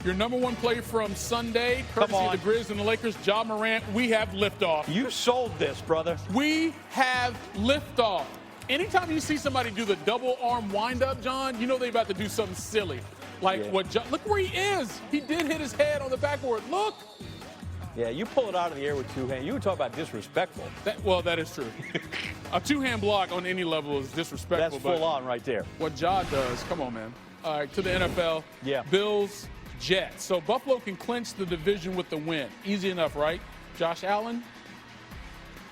Your number 1 play from Sunday, courtesy of the Grizz and the Lakers, Ja Morant, we have liftoff. You sold this, brother. We have liftoff. Anytime you see somebody do the double arm windup, John, you know they're about to do something silly. Like what John, look where he is. He did hit his head on the backboard. Look. Yeah, you pull it out of the air with 2 hands. You would talk about disrespectful. That is true. A 2-hand block on any level is disrespectful. That's full on right there. What Ja does, come on, man. All right, to the NFL. Yeah. Bills, Jets. So Buffalo can clinch the division with the win. Easy enough, right? Josh Allen,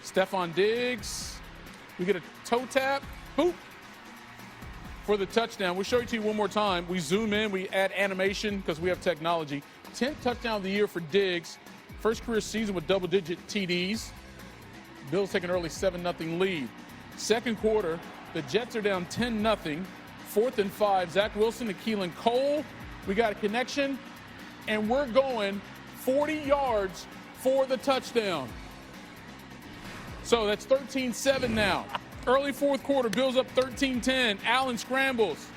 Stephon Diggs. We get a toe tap. Boop. For the touchdown. We'll show it to you one more time. We zoom in. We add animation because we have technology. 10th touchdown of the year for Diggs. First career season with double-digit TDs. Bills take an early 7-0 lead. Second quarter, the Jets are down 10-0. 4th and 5. Zach Wilson to Keelan Cole. We got a connection, and we're going 40 yards for the touchdown. So that's 13-7 now. Early 4th quarter, Bills up 13-10. Allen scrambles.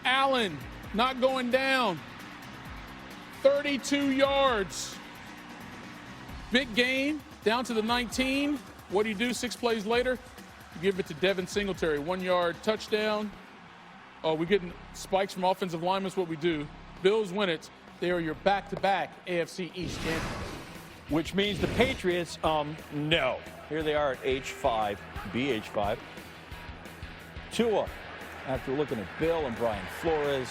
Allen not going down. 32 yards. Big gain, down to the 19. What do you do 6 plays later? You give it to Devin Singletary, 1-yard touchdown. Oh, we're getting spikes from offensive linemen. That's what we do. Bills win it. They are your back-to-back AFC East champions. Which means the Patriots, no. Here they are at H5, BH5. Tua, after looking at Bill and Brian Flores,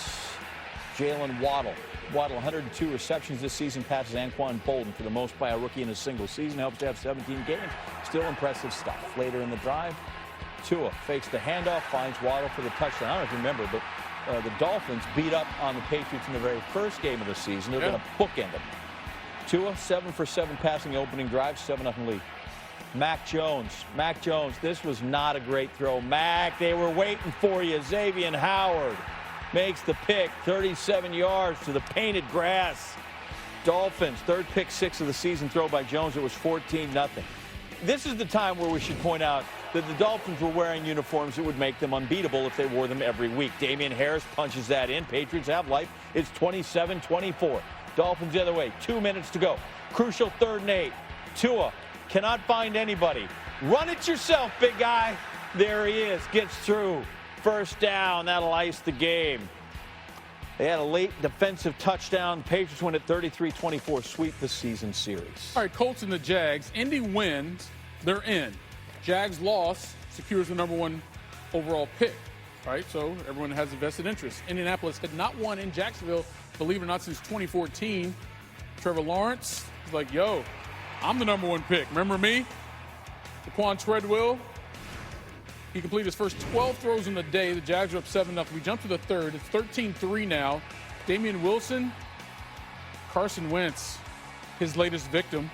Jalen Waddle. Waddle, 102 receptions this season, passes Anquan Bolden for the most by a rookie in a single season. Helps to have 17 games. Still impressive stuff. Later in the drive, Tua fakes the handoff, finds Waddle for the touchdown. I don't know if you remember, but the Dolphins beat up on the Patriots in the very first game of the season. They're going to bookend them. Tua, 7 for 7 passing the opening drive, 7-0 lead. Mac Jones, this was not a great throw. Mac, they were waiting for you. Xavier Howard makes the pick, 37 yards to the painted grass. Dolphins, 3rd pick 6 of the season throw by Jones. It was 14-0. This is the time where we should point out that the Dolphins were wearing uniforms that would make them unbeatable if they wore them every week. Damian Harris punches that in. Patriots have life. It's 27-24. Dolphins the other way. 2 minutes to go. Crucial 3rd and 8. Tua cannot find anybody. Run it yourself, big guy. There he is. Gets through. First down. That'll ice the game. They had a late defensive touchdown. Patriots win at 33-24, sweep the season series. All right, Colts and the Jags. Indy wins. They're in. Jags loss secures the number 1 overall pick. All right, so everyone has a vested interest. Indianapolis had not won in Jacksonville, believe it or not, since 2014. Trevor Lawrence is like, yo, I'm the number 1 pick. Remember me? Daquan Treadwell. He completed his first 12 throws in the day. The Jags are up 7-0. We jump to the 3rd. It's 13-3 now. Damian Wilson, Carson Wentz, his latest victim.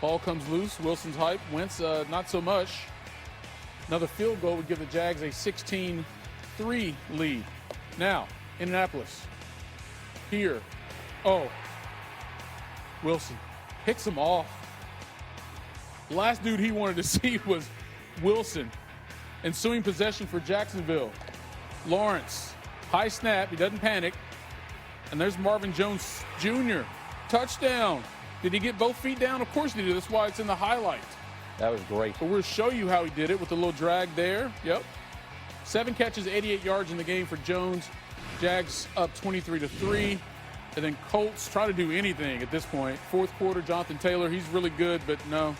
Ball comes loose. Wilson's hype. Wentz, not so much. Another field goal would give the Jags a 16-3 lead. Now, Indianapolis. Here. Oh. Wilson picks him off. The last dude he wanted to see was Wilson. Ensuing possession for Jacksonville. Lawrence, high snap, he doesn't panic. And there's Marvin Jones Jr. Touchdown. Did he get both feet down? Of course he did. That's why it's in the highlight. That was great. But we'll show you how he did it with a little drag there. Yep. 7 catches, 88 yards in the game for Jones. Jags up 23-3. And then Colts try to do anything at this point. Fourth quarter, Jonathan Taylor, he's really good, but no.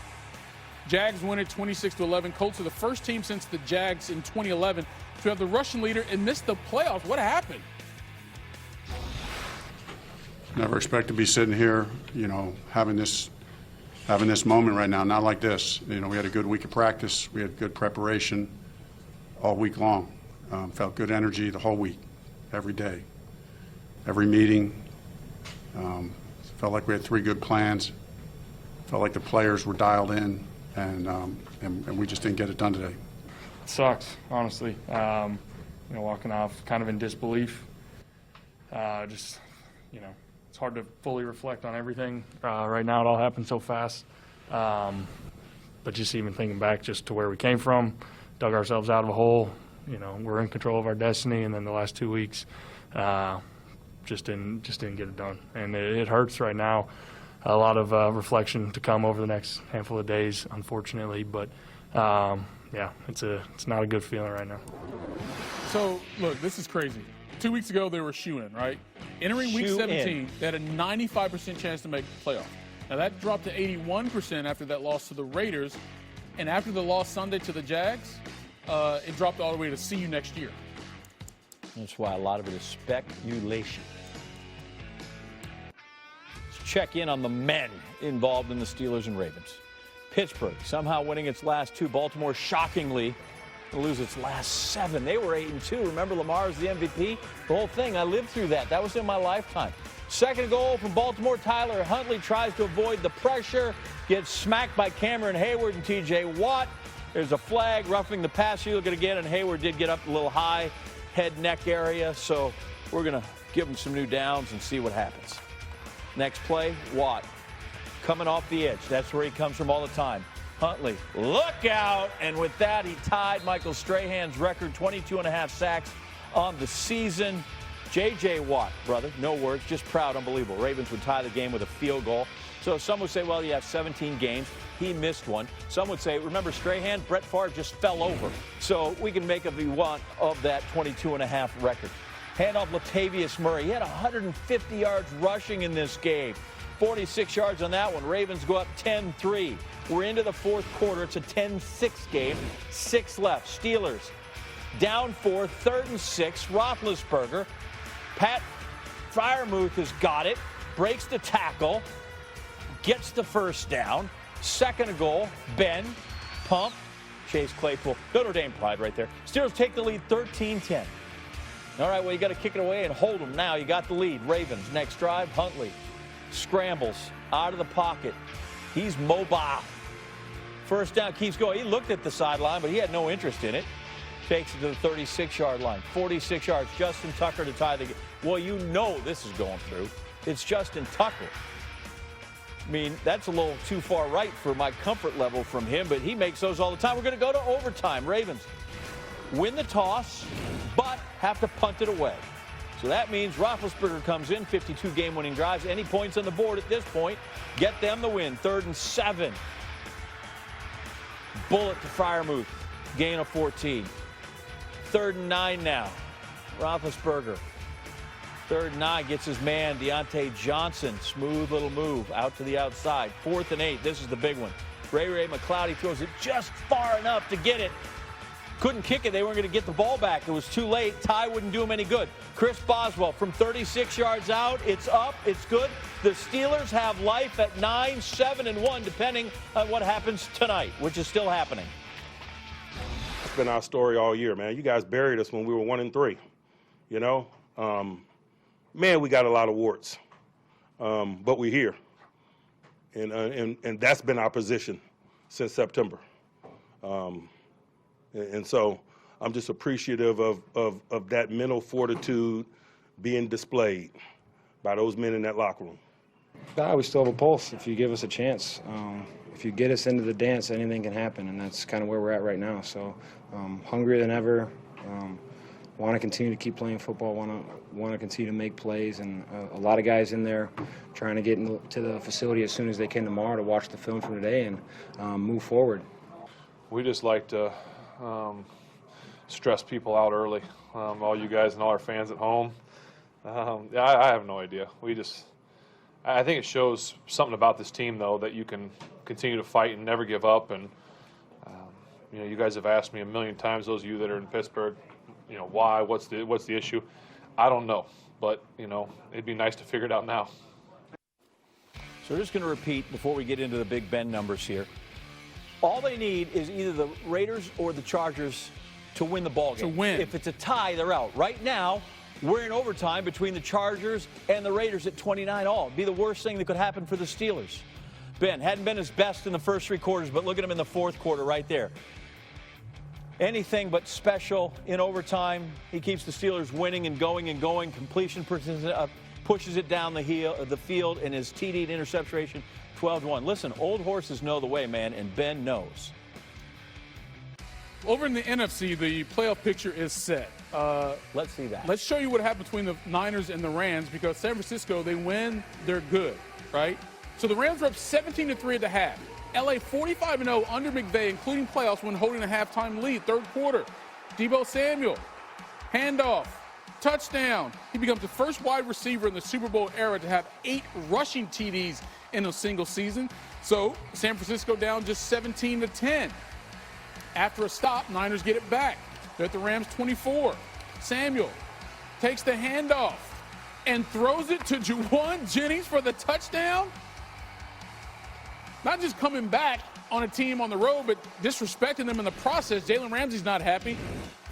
Jags win it 26-11. Colts are the first team since the Jags in 2011 to have the rushing leader and miss the playoffs. What happened? Never expect to be sitting here, having this moment right now. Not like this. We had a good week of practice. We had good preparation all week long. Felt good energy the whole week, every day, every meeting. Felt like we had 3 good plans. Felt like the players were dialed in, and we just didn't get it done today. It sucks, honestly. Walking off kind of in disbelief. It's hard to fully reflect on everything. Right now it all happened so fast. But just even thinking back just to where we came from, dug ourselves out of a hole. We're in control of our destiny, and then the last 2 weeks just didn't get it done. And it hurts right now. A lot of reflection to come over the next handful of days, unfortunately. But, it's not a good feeling right now. So, look, this is crazy. 2 weeks ago, they were shoo-in, right? Entering week 17, they had a 95% chance to make the playoff. Now, that dropped to 81% after that loss to the Raiders. And after the loss Sunday to the Jags, it dropped all the way to see you next year. That's why a lot of it is speculation. Let's check in on the men involved in the Steelers and Ravens. Pittsburgh somehow winning its last 2. Baltimore shockingly lose its last 7. They were 8-2. Remember, Lamar's the MVP? The whole thing, I lived through that. That was in my lifetime. Second goal from Baltimore. Tyler Huntley tries to avoid the pressure, gets smacked by Cameron Hayward and T.J. Watt. There's a flag roughing the pass. You look at it again, and Hayward did get up a little high, head, neck area. So we're going to give him some new downs and see what happens. Next play, Watt coming off the edge. That's where he comes from all the time. Huntley, look out! And with that, he tied Michael Strahan's record, 22.5 sacks on the season. J.J. Watt, brother, no words, just proud, unbelievable. Ravens would tie the game with a field goal. So some would say, well, you have 17 games. He missed one. Some would say, remember Strahan, Brett Favre just fell over. So we can make a V1 of that 22.5 record. Handoff Latavius Murray. He had 150 yards rushing in this game. 46 yards on that one. Ravens go up 10-3. We're into the fourth quarter. It's a 10-6 game. 6 left. Steelers down 4, 3rd and 6. Roethlisberger. Pat Freiermuth has got it. Breaks the tackle. Gets the first down. Second and goal. Ben. Pump. Chase Claypool. Notre Dame pride right there. Steelers take the lead 13-10. All right, well, you got to kick it away and hold them now. You got the lead. Ravens. Next drive. Huntley scrambles out of the pocket. He's mobile. First down, keeps going. He looked at the sideline, but he had no interest in it. Takes it to the 36-yard line. 46 yards. Justin Tucker to tie the game. Well, you know this is going through. It's Justin Tucker. I mean, that's a little too far right for my comfort level from him, but he makes those all the time. We're going to go to overtime. Ravens win the toss, but have to punt it away. So that means Roethlisberger comes in, 52 game-winning drives. Any points on the board at this point, get them the win. 3rd and 7. Bullet to Freiermuth, gain of 14. 3rd and 9 now. Roethlisberger. 3rd and 9, gets his man, Deontay Johnson. Smooth little move out to the outside. 4th and 8, this is the big one. Ray McCloud throws it just far enough to get it. Couldn't kick it. They weren't going to get the ball back. It was too late. Ty wouldn't do him any good. Chris Boswell from 36 yards out. It's up. It's good. The Steelers have life at 9-7-1, depending on what happens tonight, which is still happening. It's been our story all year, man. You guys buried us when we were 1-3. You know, man, we got a lot of warts, but we're here, and that's been our position since September. And so I'm just appreciative of that mental fortitude being displayed by those men in that locker room. We still have a pulse if you give us a chance. If you get us into the dance, anything can happen, and that's kind of where we're at right now. So hungrier than ever, want to continue to keep playing football, want to continue to make plays, and a lot of guys in there trying to get to the facility as soon as they can tomorrow to watch the film from today and move forward. We just like to stress people out early, all you guys and all our fans at home. I have no idea. I think it shows something about this team, though, that you can continue to fight and never give up. And you know, you guys have asked me a million times, those of you that are in Pittsburgh, you know, why? What's the issue? I don't know, but you know, it'd be nice to figure it out now. So we're just going to repeat before we get into the Big Ben numbers here. All they need is either the Raiders or the Chargers to win the ball game. To win. If it's a tie, they're out. Right now, we're in overtime between the Chargers and the Raiders at 29 all. It'd be the worst thing that could happen for the Steelers. Ben hadn't been his best in the first 3 quarters, but look at him in the 4th quarter right there. Anything but special in overtime. He keeps the Steelers winning and going and going. Completion pushes it down the field, and his TD to interception ratio 12-1. Listen, old horses know the way, man, and Ben knows. Over in the NFC, the playoff picture is set. Let's see that. Let's show you what happened between the Niners and the Rams, because San Francisco, they win, they're good, right? So the Rams were up 17-3 at the half. LA 45-0 under McVay, including playoffs, when holding a halftime lead. 3rd quarter, Deebo Samuel, handoff, touchdown. He becomes the first wide receiver in the Super Bowl era to have 8 rushing TDs in a single season. So San Francisco down just 17-10. After a stop, Niners get it back. They're at the Rams 24. Samuel takes the handoff and throws it to Juwan Jennings for the touchdown. Not just coming back on a team on the road, but disrespecting them in the process. Jalen Ramsey's not happy.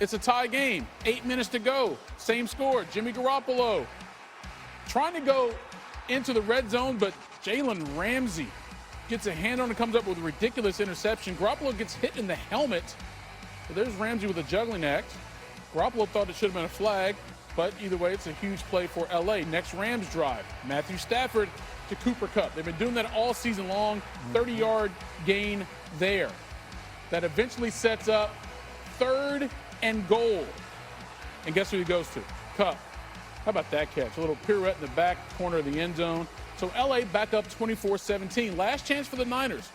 It's a tie game. 8 minutes to go. Same score. Jimmy Garoppolo trying to go into the red zone, but Jalen Ramsey gets a hand on it, comes up with a ridiculous interception. Garoppolo gets hit in the helmet. So there's Ramsey with a juggling act. Garoppolo thought it should have been a flag, but either way, it's a huge play for LA. Next Rams drive. Matthew Stafford to Cooper Kupp. They've been doing that all season long. 30-yard gain there. That eventually sets up 3rd and goal. And guess who he goes to? Kupp. How about that catch? A little pirouette in the back corner of the end zone. So LA back up 24-17. Last chance for the Niners.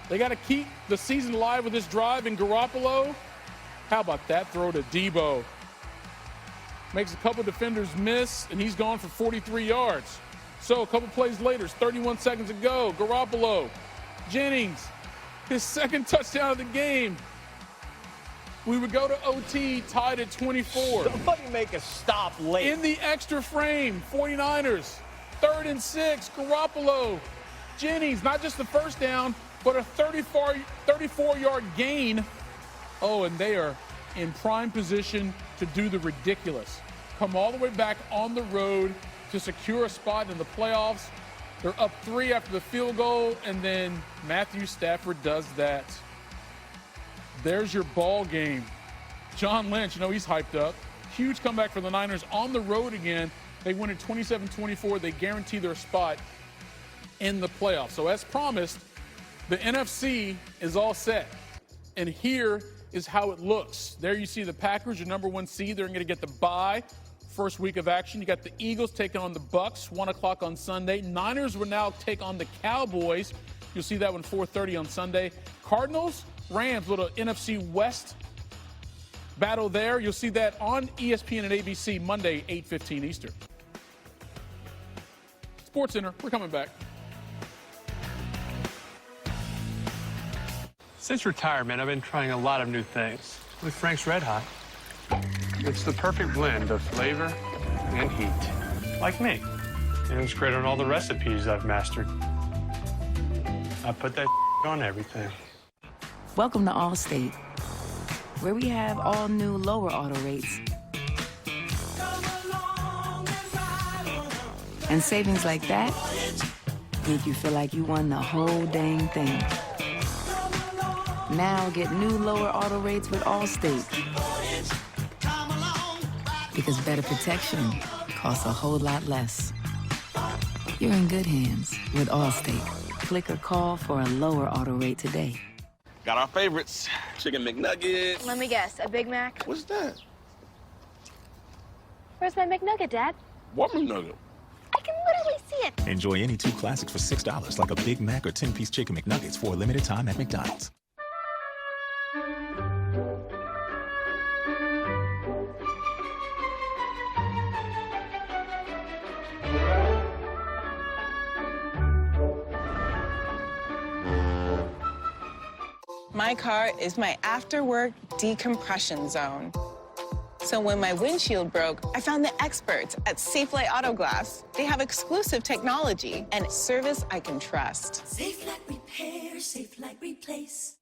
They got to keep the season alive with this drive, and Garoppolo, how about that throw to Deebo? Makes a couple defenders miss, and he's gone for 43 yards. So a couple plays later, 31 seconds to go. Garoppolo, Jennings, his 2nd touchdown of the game. We would go to OT, tied at 24. Somebody make a stop late. In the extra frame, 49ers, 3rd and 6. Garoppolo, Jennings, not just the first down, but a 34-yard gain. Oh, and they are in prime position to do the ridiculous. Come all the way back on the road to secure a spot in the playoffs. They're up 3 after the field goal, and then Matthew Stafford does that. There's your ball game. John Lynch, you know, he's hyped up. Huge comeback for the Niners on the road again. They win at 27-24. They guarantee their spot in the playoffs. So as promised, the NFC is all set. And here is how it looks. There you see the Packers, your number 1 seed. They're going to get the bye. First week of action. You got the Eagles taking on the Bucks, 1 o'clock on Sunday. Niners will now take on the Cowboys. You'll see that one 4:30 on Sunday. Cardinals, Rams, little NFC West battle there. You'll see that on ESPN and ABC Monday, 8:15 Eastern. SportsCenter, we're coming back. Since retirement, I've been trying a lot of new things with Frank's Red Hot. It's the perfect blend of flavor and heat, like me. And it's great on all the recipes I've mastered. I put that on everything. Welcome to Allstate, where we have all new lower auto rates. And savings like that make you feel like you won the whole dang thing. Now get new lower auto rates with Allstate. Because better protection costs a whole lot less. You're in good hands with Allstate. Click or call for a lower auto rate today. Got our favorites. Chicken McNuggets. Let me guess, a Big Mac? What's that? Where's my McNugget, Dad? What McNugget? I can literally see it. Enjoy any 2 classics for $6, like a Big Mac or 10-piece chicken McNuggets for a limited time at McDonald's. My car is my after-work decompression zone. So when my windshield broke, I found the experts at Safelite Auto Glass. They have exclusive technology and service I can trust. Safe like repair, safe like replace.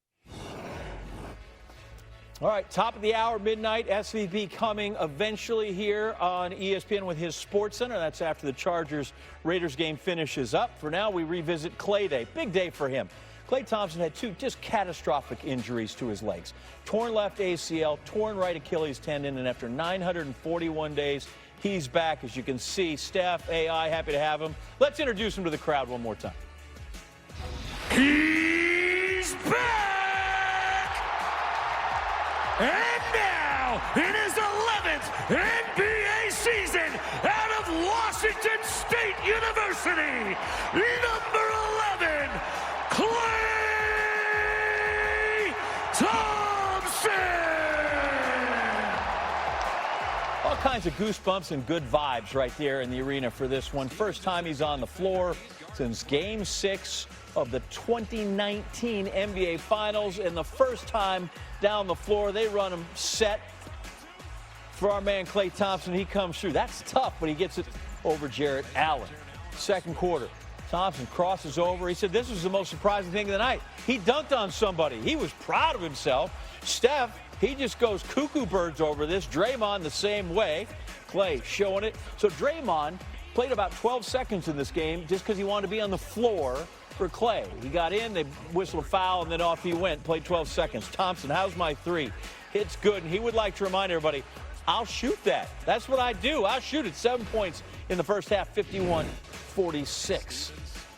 All right, top of the hour, midnight. SVP coming eventually here on ESPN with his SportsCenter. That's after the Chargers-Raiders game finishes up. For now, we revisit Clay Day. Big day for him. Klay Thompson had 2 just catastrophic injuries to his legs. Torn left ACL, torn right Achilles tendon, and after 941 days, he's back. As you can see, Steph, AI, happy to have him. Let's introduce him to the crowd one more time. He's back! And now, in his 11th NBA season, out of Washington State University, number 11, Klay Thompson! All kinds of goosebumps and good vibes right there in the arena for this one. First time he's on the floor since Game 6 of the 2019 NBA Finals, and the first time down the floor. They run him set for our man Klay Thompson. He comes through. That's tough, but he gets it over Jarrett Allen. Second quarter, Thompson crosses over. He said this was the most surprising thing of the night. He dunked on somebody. He was proud of himself. Steph, he just goes cuckoo birds over this. Draymond the same way. Klay showing it. So Draymond played about 12 seconds in this game just because he wanted to be on the floor for Klay. He got in, they whistled a foul, and then off he went. Played 12 seconds. Thompson, how's my 3? It's good, and he would like to remind everybody, I'll shoot that. That's what I do. I'll shoot it. 7 points in the first half, 51-46.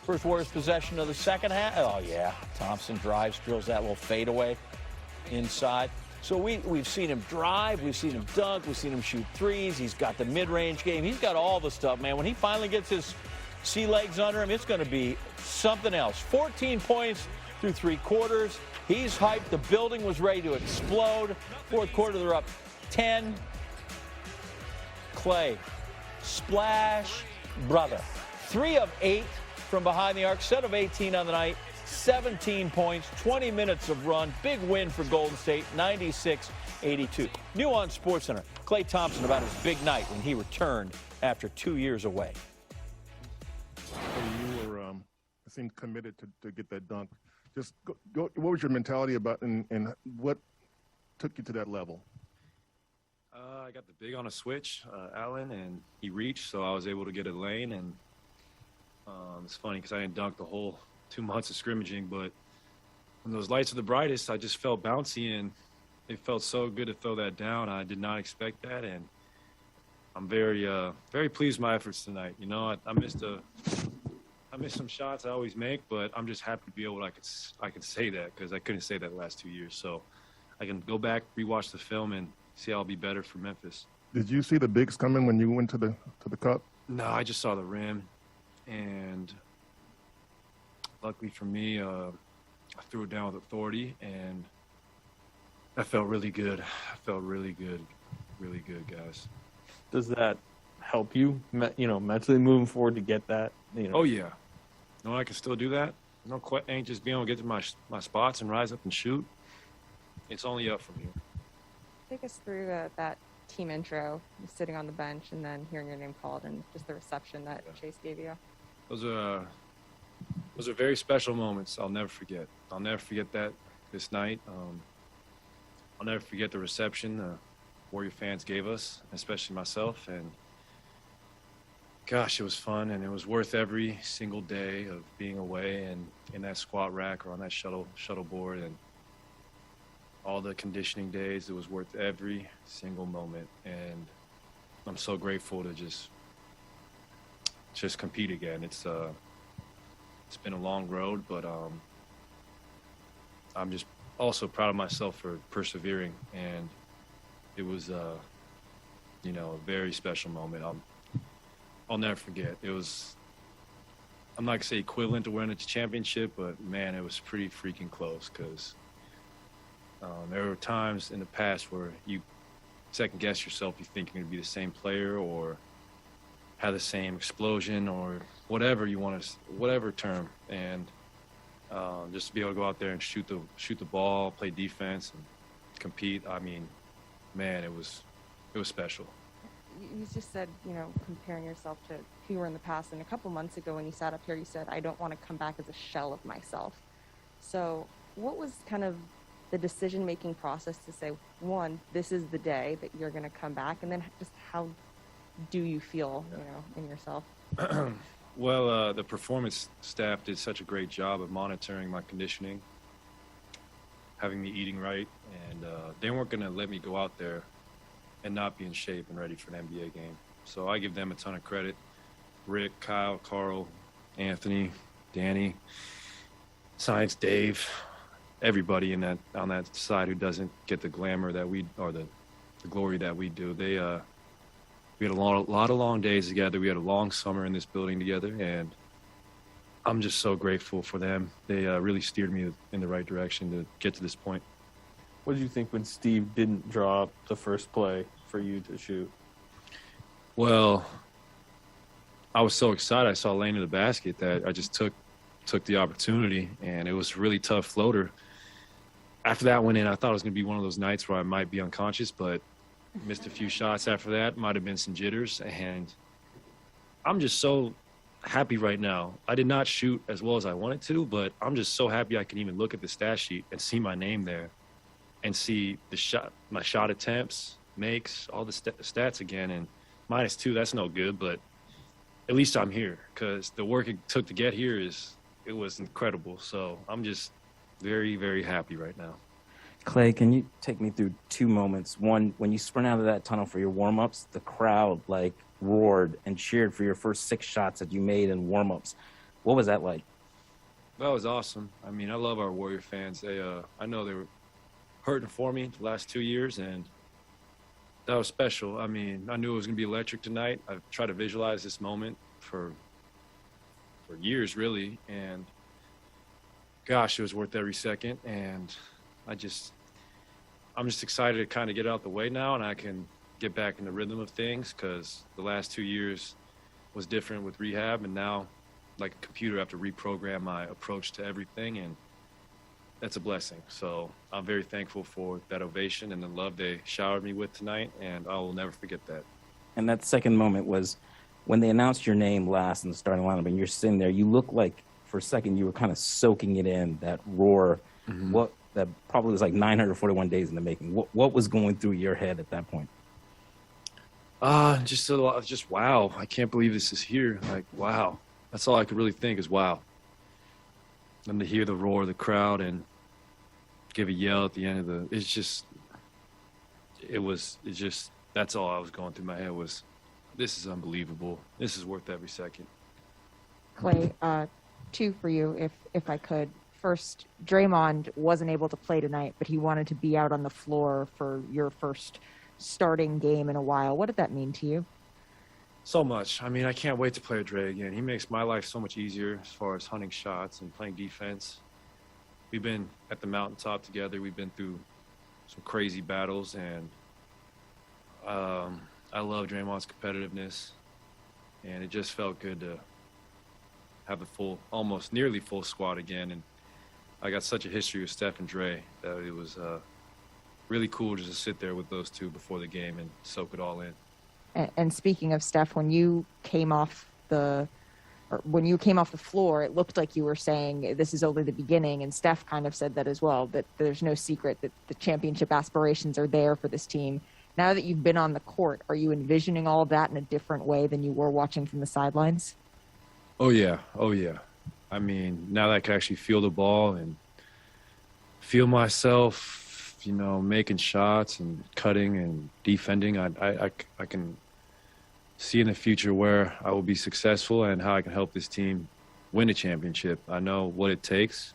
First Warriors possession of the second half. Oh, yeah. Thompson drives, drills that little fadeaway inside. So we've seen him drive, we've seen him dunk, we've seen him shoot threes. He's got the mid-range game. He's got all the stuff, man. When he finally gets his sea legs under him, it's going to be something else. 14 points through 3 quarters. He's hyped. The building was ready to explode. Fourth quarter, they're up 10. Klay, splash, brother. 3 of 8 from behind the arc, set of 18 on the night. 17 points, 20 minutes of run. Big win for Golden State, 96-82. New on SportsCenter, Klay Thompson about his big night when he returned after 2 years away. You were, I think, committed to get that dunk. Just what was your mentality about, and what took you to that level? I got the big on a switch, Allen, and he reached, so I was able to get a lane. And it's funny because I didn't dunk the whole 2 months of scrimmaging, but when those lights are the brightest, I just felt bouncy, and it felt so good to throw that down. I did not expect that, and I'm very pleased with my efforts tonight. You know, I missed some shots I always make, but I'm just happy to be able I can say that because I couldn't say that the last 2 years. So I can go back, rewatch the film, and see how I'll be better for Memphis. Did you see the bigs coming when you went to the cup? No, I just saw the rim, and luckily for me, I threw it down with authority, and that felt really good. I felt really good, guys. Does that help you, mentally moving forward to get that? Oh yeah, no, I can still do that. No, ain't just being able to get to my spots and rise up and shoot. It's only up from here. Take us through that team intro, sitting on the bench and then hearing your name called and just the reception that Chase gave you. Those are very special moments. I'll never forget. I'll never forget that this night. I'll never forget the reception the Warrior fans gave us, especially myself. And gosh, it was fun, and it was worth every single day of being away and in that squat rack or on that shuttle board, and all the conditioning days. It was worth every single moment, and I'm so grateful to just compete again. It's been a long road, but I'm just also proud of myself for persevering, and it was you know, a very special moment. I'll never forget. It was, I'm not going to say equivalent to winning a championship, but, man, it was pretty freaking close because there were times in the past where you second-guess yourself. You think you're going to be the same player or have the same explosion or whatever you want to, whatever term. And just to be able to go out there and shoot the ball, play defense, and compete, I mean, man, it was special. You just said, you know, comparing yourself to who you were in the past. And a couple months ago when you sat up here, you said, I don't want to come back as a shell of myself. So what was kind of the decision-making process to say, one, this is the day that you're going to come back, and then just how do you feel, you know, in yourself? Well, the performance staff did such a great job of monitoring my conditioning, having me eating right, and they weren't going to let me go out there and not be in shape and ready for an NBA game. So I give them a ton of credit. Rick, Kyle, Carl, Anthony, Danny, Science Dave, everybody on that side who doesn't get the glamour that we, or the glory that we do. They we had a lot of long days together. We had a long summer in this building together, and I'm just so grateful for them. They really steered me in the right direction to get to this point. What did you think when Steve didn't draw up the first play for you to shoot? Well, I was so excited. I saw Lane in the basket that I just took the opportunity, and it was a really tough floater. After that went in, I thought it was going to be one of those nights where I might be unconscious, but missed a few shots after that. Might have been some jitters, and I'm just so happy right now. I did not shoot as well as I wanted to, but I'm just so happy I can even look at the stat sheet and see my name there and see my shot attempts, makes, all the stats again. And -2, that's no good, but at least I'm here because the work it took to get here it was incredible. So I'm just very, very happy right now. Clay, can you take me through two moments? One, when you sprint out of that tunnel for your warm-ups, the crowd roared and cheered for your first 6 shots that you made in warm-ups. What was that like? That was awesome. I mean, I love our Warrior fans. I know they were hurting for me the last 2 years, and that was special. I mean, I knew it was going to be electric tonight. I've tried to visualize this moment for years, really, and gosh, it was worth every second. And I'm just excited to kind of get out the way now, and I can get back in the rhythm of things because the last 2 years was different with rehab, and now, like a computer, I have to reprogram my approach to everything, and that's a blessing. So I'm very thankful for that ovation and the love they showered me with tonight, and I will never forget that. And that second moment was when they announced your name last in the starting lineup, and you're sitting there. You look like, for a second, you were kind of soaking it in, that roar. Mm-hmm. That probably was like 941 days in the making. What was going through your head at that point? Just a lot, just wow. I can't believe this is here. Like, wow. That's all I could really think is wow. And to hear the roar of the crowd and give a yell at the end of that's all I was going through my head was, this is unbelievable. This is worth every second. Clay, 2 for you, if I could. First, Draymond wasn't able to play tonight, but he wanted to be out on the floor for your first starting game in a while. What did that mean to you? So much. I mean, I can't wait to play with Dre again. He makes my life so much easier as far as hunting shots and playing defense. We've been at the mountaintop together. We've been through some crazy battles, and I love Draymond's competitiveness, and it just felt good to have a almost nearly full squad again. And I got such a history with Steph and Dre that it was really cool just to sit there with those two before the game and soak it all in. And speaking of Steph, when you came off the floor, it looked like you were saying this is only the beginning. And Steph kind of said that as well, that there's no secret that the championship aspirations are there for this team. Now that you've been on the court, are you envisioning all of that in a different way than you were watching from the sidelines? Oh, yeah. I mean, now that I can actually feel the ball and feel myself, making shots and cutting and defending, I can see in the future where I will be successful and how I can help this team win a championship. I know what it takes.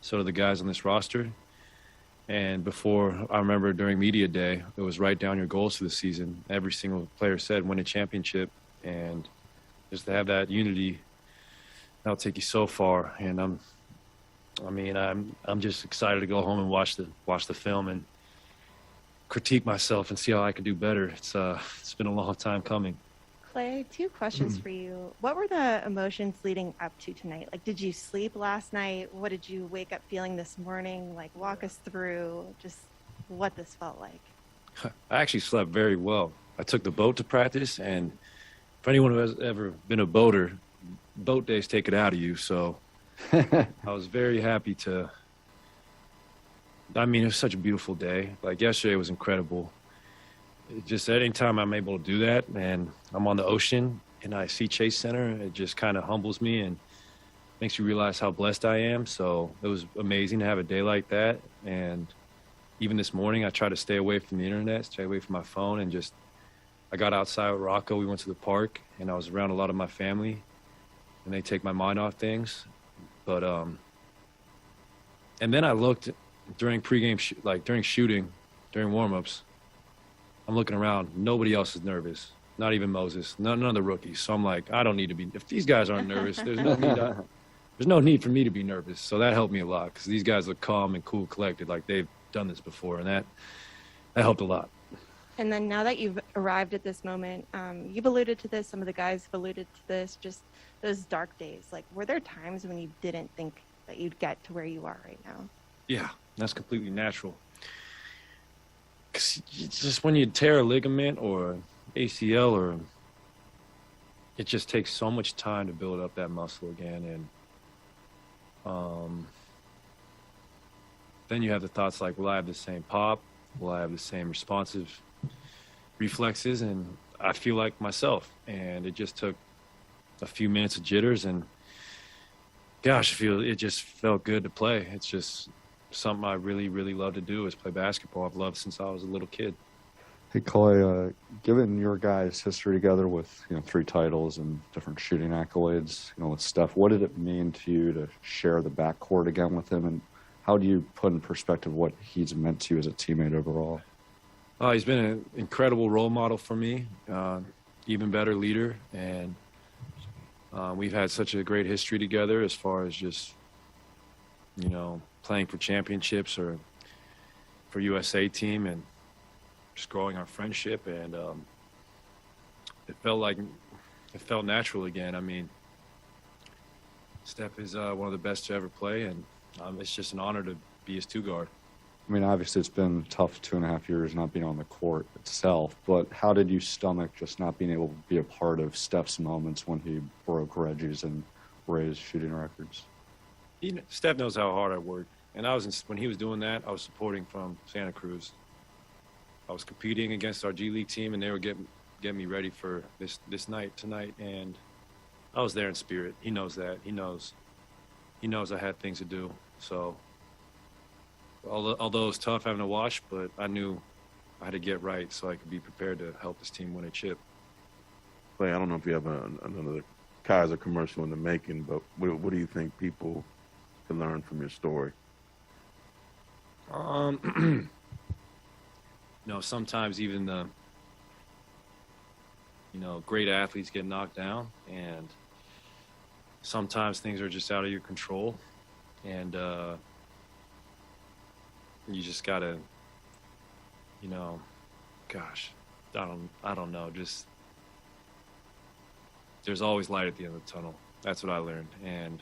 So do the guys on this roster. And before, I remember during media day, it was write down your goals for the season. Every single player said win a championship, and just to have that unity, that'll take you so far. And I'm just excited to go home and watch the film and critique myself and see how I can do better. It's been a long time coming. Clay, 2 questions for you. What were the emotions leading up to tonight? Like, did you sleep last night? What did you wake up feeling this morning? Like, walk us through just what this felt like. I actually slept very well. I took the boat to practice, and for anyone who has ever been a boater, boat days take it out of you. So I was very happy to. I mean, it was such a beautiful day. Like, yesterday was incredible. Just any time I'm able to do that, and I'm on the ocean and I see Chase Center, it just kind of humbles me and makes you realize how blessed I am. So it was amazing to have a day like that. And even this morning, I tried to stay away from the internet, stay away from my phone, and I got outside with Rocco. We went to the park, and I was around a lot of my family, and they take my mind off things. But and then I looked during pregame, during shooting, during warmups. I'm looking around. Nobody else is nervous. Not even Moses. None of the rookies. So I'm like, I don't need to be. If these guys aren't nervous, there's no need for me to be nervous. So that helped me a lot because these guys look calm and cool, collected, like they've done this before, and that helped a lot. And then now that you've arrived at this moment, you've alluded to this. Some of the guys have alluded to this. Just those dark days. Like, were there times when you didn't think that you'd get to where you are right now? Yeah, that's completely natural. Just when you tear a ligament or ACL, it just takes so much time to build up that muscle again. And then you have the thoughts like, will I have the same pop? Will I have the same responsive reflexes? And I feel like myself. And it just took a few minutes of jitters, and gosh, it just felt good to play. It's just something I really, really love to do is play basketball. I've loved since I was a little kid. Hey, Clay, given your guys' history together with 3 titles and different shooting accolades, with Steph, what did it mean to you to share the backcourt again with him, and how do you put in perspective what he's meant to you as a teammate overall? He's been an incredible role model for me, even better leader, and we've had such a great history together as far as just, playing for championships or for USA team, and just growing our friendship. And it felt natural again. I mean, Steph is one of the best to ever play, and it's just an honor to be his 2-guard. I mean, obviously it's been tough 2.5 years not being on the court itself, but how did you stomach just not being able to be a part of Steph's moments when he broke Reggie's and Ray's shooting records? Steph knows how hard I work. And when he was doing that, I was supporting from Santa Cruz. I was competing against our G League team, and they were getting me ready for this night tonight. And I was there in spirit. He knows that. He knows I had things to do. So although it was tough having to watch, but I knew I had to get right so I could be prepared to help this team win a chip. Clay, I don't know if you have another Kaiser commercial in the making, but what do you think people can learn from your story? Sometimes even the great athletes get knocked down, and sometimes things are just out of your control, and you just gotta gosh, I don't know, just there's always light at the end of the tunnel. That's what I learned. And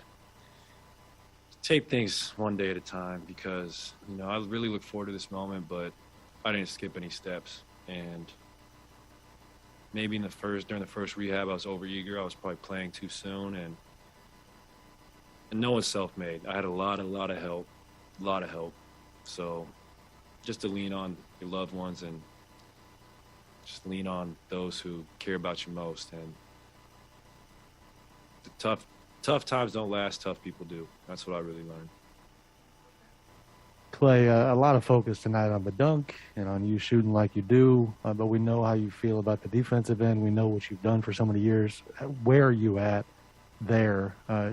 take things one day at a time, because I really look forward to this moment, but I didn't skip any steps. And maybe during the first rehab, I was overeager. I was probably playing too soon, and no one's self-made. I had a lot of help. So just to lean on your loved ones and just lean on those who care about you most. And the tough times don't last, tough people do. That's what I really learned. Clay, a lot of focus tonight on the dunk and on you shooting like you do, but we know how you feel about the defensive end. We know what you've done for so many years. Where are you at there? Do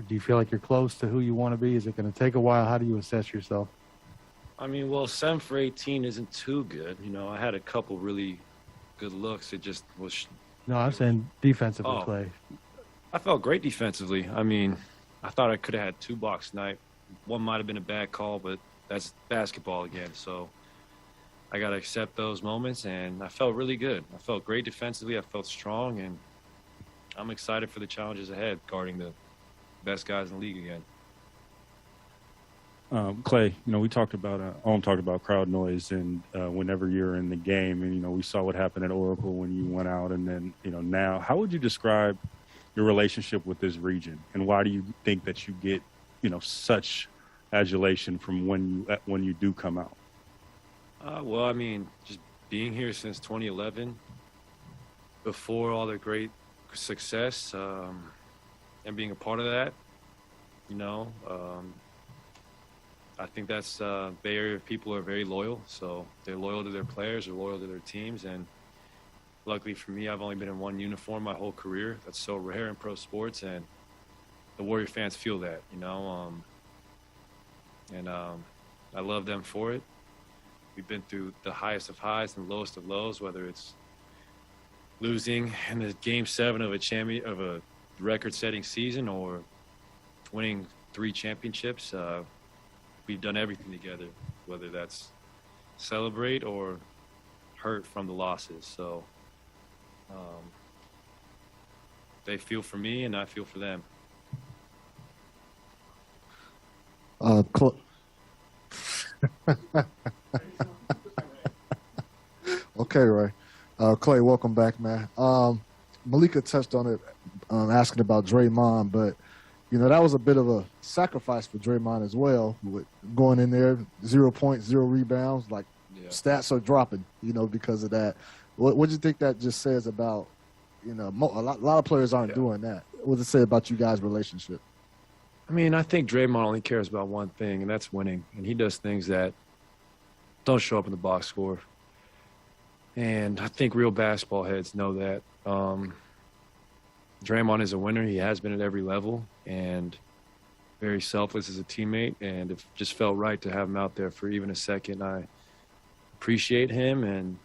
you feel like you're close to who you want to be? Is it going to take a while? How do you assess yourself? I mean, well, 7 for 18 isn't too good. You know, I had a couple really good looks. It just was. No, I'm saying defensively, Oh. Clay. I felt great defensively. I mean, I thought I could have had 2 blocks tonight. One might have been a bad call, but that's basketball again. So I got to accept those moments, and I felt really good. I felt great defensively. I felt strong, and I'm excited for the challenges ahead, guarding the best guys in the league again. Clay, you know, we talked about, Owen talked about crowd noise, and whenever you're in the game, and, you know, we saw what happened at Oracle when you went out, and then, you know, now, how would you describe your relationship with this region, and why do you think that you get, you know, such adulation from when you do come out? Well, I mean, just being here since 2011, before all the great success, and being a part of that, you know, I think that's Bay Area people are very loyal, so they're loyal to their players, they're loyal to their teams, and luckily for me, I've only been in one uniform my whole career. That's so rare in pro sports, and the Warrior fans feel that, you know, and I love them for it. We've been through the highest of highs and lowest of lows, whether it's losing in the Game 7 of a record-setting season or winning 3 championships. We've done everything together, whether that's celebrate or hurt from the losses. So they feel for me, and I feel for them. Okay, Ray. Clay, welcome back, man. Malika touched on it, asking about Draymond, but you know, that was a bit of a sacrifice for Draymond as well, with going in there, 0 points, 0 rebounds, like stats are dropping, you know, because of that. What do you think that just says about, you know, a lot of players aren't doing that. What does it say about you guys' relationship? I mean, I think Draymond only cares about one thing, and that's winning. And he does things that don't show up in the box score. And I think real basketball heads know that. Draymond is a winner. He has been at every level, and very selfless as a teammate. And it just felt right to have him out there for even a second. I appreciate him, and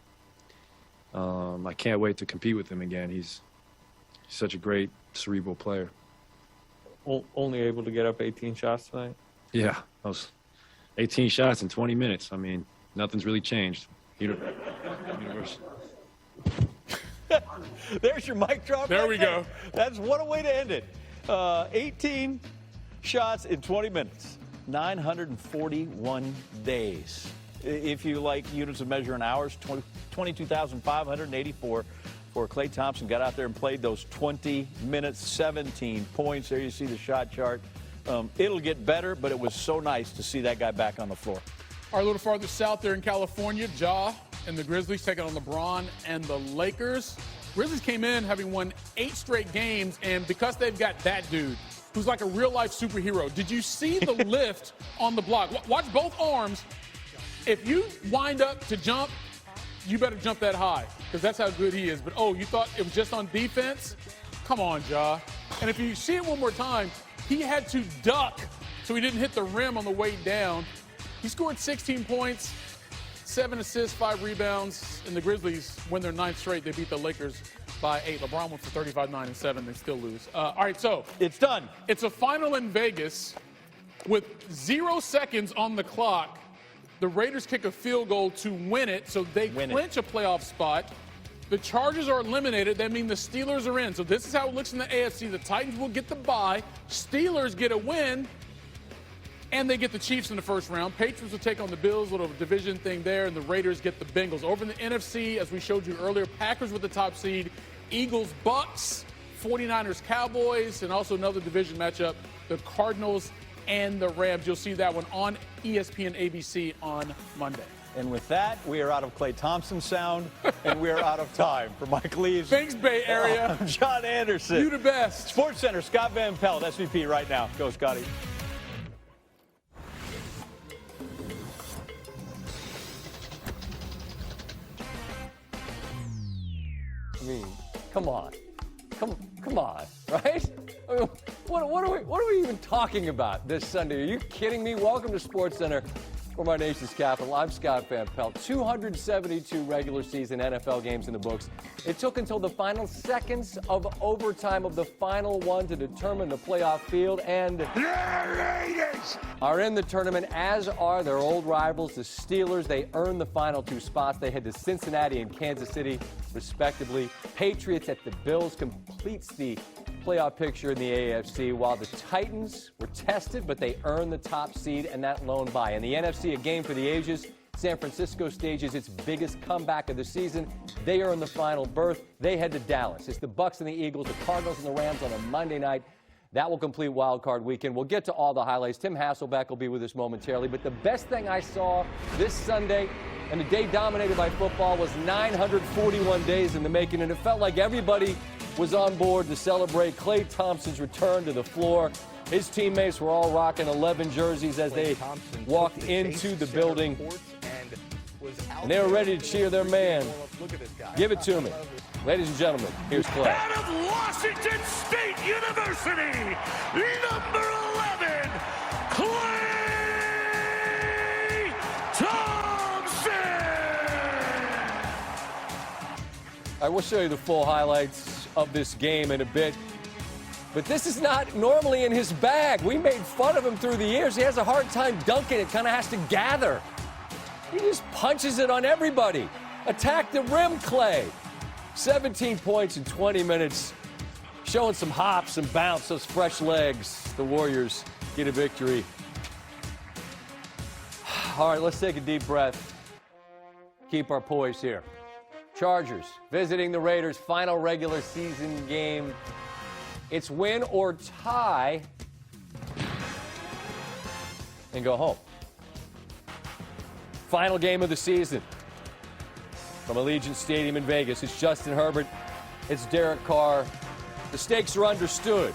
I can't wait to compete with him again. He's such a great cerebral player. Only able to get up 18 shots tonight? Yeah, that was 18 shots in 20 minutes. I mean, nothing's really changed. Universe. There's your mic drop. There we go. That's what a way to end it. 18 shots in 20 minutes. 941 days. If you like units of measure in hours, 22,584 for Klay Thompson. Got out there and played those 20 minutes, 17 points. There you see the shot chart. It'll get better, but it was so nice to see that guy back on the floor. All right, a little farther south there in California, Ja and the Grizzlies taking on LeBron and the Lakers. Grizzlies came in having won 8 straight games, and because they've got that dude who's like a real-life superhero, did you see the lift on the block? Watch both arms. If you wind up to jump, you better jump that high, because that's how good he is. But, oh, you thought it was just on defense? Come on, Ja. And if you see it one more time, he had to duck so he didn't hit the rim on the way down. He scored 16 points, 7 assists, 5 rebounds, and the Grizzlies win their 9th straight. They beat the Lakers by 8. LeBron went for 35, 9, and 7. They still lose. All right, so it's done. It's a final in Vegas with 0 seconds on the clock. The Raiders kick a field goal to win it, so they clinch a playoff spot. The Chargers are eliminated. That means the Steelers are in. So this is how it looks in the AFC. The Titans will get the bye. Steelers get a win, and they get the Chiefs in the first round. Patriots will take on the Bills, little division thing there, and the Raiders get the Bengals. Over in the NFC, as we showed you earlier, Packers with the top seed, Eagles, Bucks, 49ers, Cowboys, and also another division matchup, the Cardinals and the Rams. You'll see that one on ESPN ABC on Monday. And with that, we are out of Klay Thompson sound, and we are out of time. For Mike Leaves. Thanks, Bay Area. I'm John Anderson. You the best. SportsCenter, Scott Van Pelt, SVP right now. Go, Scotty. I mean, come on. Come on, right? I mean, what are we even talking about this Sunday? Are you kidding me? Welcome to SportsCenter. From our nation's capital, I'm Scott Van Pelt. 272 regular season NFL games in the books. It took until the final seconds of overtime of the final one to determine the playoff field, and the Raiders are in the tournament, as are their old rivals, the Steelers. They earned the final 2 spots. They head to Cincinnati and Kansas City, respectively. Patriots at the Bills completes the playoff picture in the AFC, while the Titans were tested, but they earned the top seed and that lone bye. In the NFC, a game for the ages. San Francisco stages its biggest comeback of the season. They earn the final berth. They head to Dallas. It's the Bucs and the Eagles, the Cardinals and the Rams on a Monday night. That will complete Wild Card Weekend. We'll get to all the highlights. Tim Hasselbeck will be with us momentarily. But the best thing I saw this Sunday, and a day dominated by football, was 941 days in the making, and it felt like everybody was on board to celebrate Klay Thompson's return to the floor. His teammates were all rocking 11 jerseys as they walked into the building, and they were ready to cheer their man. Give it to me. Ladies and gentlemen, here's Klay. Out of Washington State University, number 11, Klay Thompson! I will show you the full highlights of this game in a bit, but this is not normally in his bag. We made fun of him through the years. He has a hard time dunking. It kind of has to gather. He just punches it on everybody. Attack the rim, Klay. 17 points in 20 minutes, showing some hops and bounce, those fresh legs. The Warriors get a victory. All right, let's take a deep breath. Keep our poise here. Chargers visiting the Raiders, final regular season game. It's win or tie and go home. Final game of the season from Allegiant Stadium in Vegas. It's Justin Herbert. It's Derek Carr. The stakes are understood.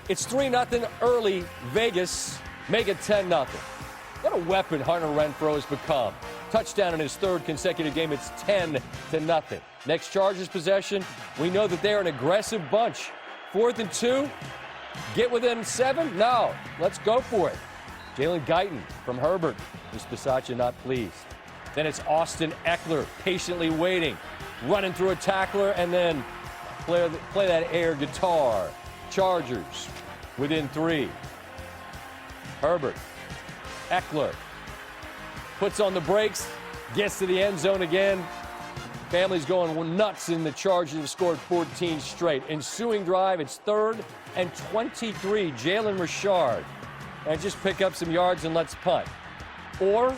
It's 3-0 early. Vegas make it 10-0. What a weapon Hunter Renfrow has become. Touchdown in his 3rd consecutive game. It's 10-0. Next Chargers possession, we know that they're an aggressive bunch. 4th and 2. Get within 7? No. Let's go for it. Jalen Guyton from Herbert. Is Bisaccia not pleased? Then it's Austin Eckler patiently waiting, running through a tackler, and then play that air guitar. Chargers within 3. Herbert. Eckler puts on the brakes, gets to the end zone again. Family's going nuts, in the Chargers have scored 14 straight. Ensuing drive, it's 3rd and 23. Jalen Richard. And just pick up some yards and let's punt. Or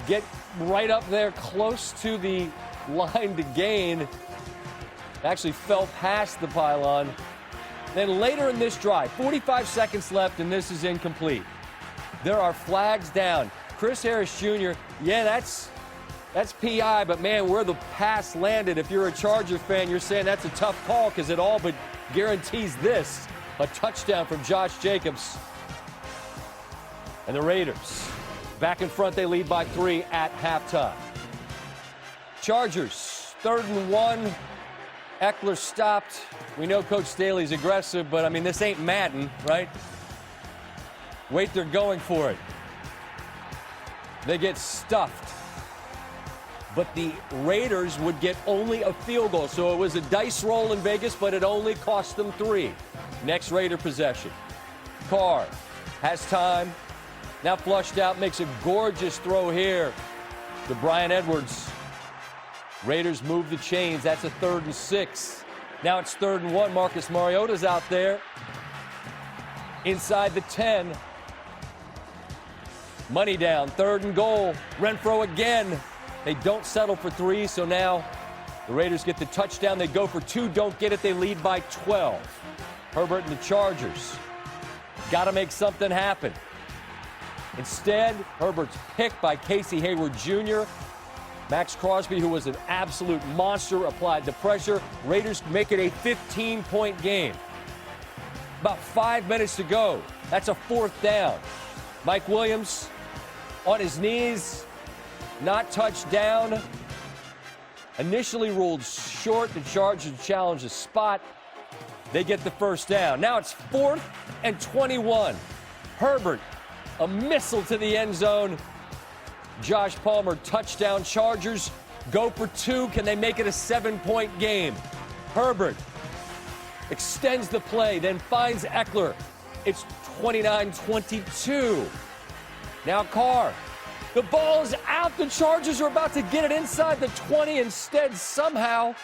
get right up there close to the line to gain. Actually fell past the pylon. Then later in this drive, 45 seconds left, and this is incomplete. There are flags down. Chris Harris Jr., yeah, that's PI, but man, where the pass landed, if you're a Charger fan, you're saying that's a tough call because it all but guarantees this. A touchdown from Josh Jacobs. And the Raiders back in front, they lead by 3 at halftime. Chargers, 3rd and 1. Eckler stopped. We know Coach Staley's aggressive, but I mean, this ain't Madden, right? Wait, they're going for it. They get stuffed. But the Raiders would get only a field goal. So it was a dice roll in Vegas, but it only cost them 3. Next Raider possession. Carr has time. Now flushed out, makes a gorgeous throw here to Bryan Edwards. Raiders move the chains. That's a 3rd and 6. Now it's 3rd and 1. Marcus Mariota's out there. Inside the 10. Money down. 3rd and goal. Renfrow again. They don't settle for 3, so now the Raiders get the touchdown. They go for 2, don't get it. They lead by 12. Herbert and the Chargers got to make something happen. Instead, Herbert's picked by Casey Hayward Jr. Max Crosby, who was an absolute monster, applied the pressure. Raiders make it a 15-point game. About 5 minutes to go. That's a 4th down. Mike Williams on his knees, not touched down. Initially ruled short. The Chargers challenge the spot. They get the 1st down. Now it's 4th and 21. Herbert, a missile to the end zone. Josh Palmer, touchdown. Chargers go for 2. Can they make it a 7-point game? Herbert extends the play, then finds Eckler. It's 29-22. Now Carr. The ball is out. The Chargers are about to get it inside the 20. Instead, somehow,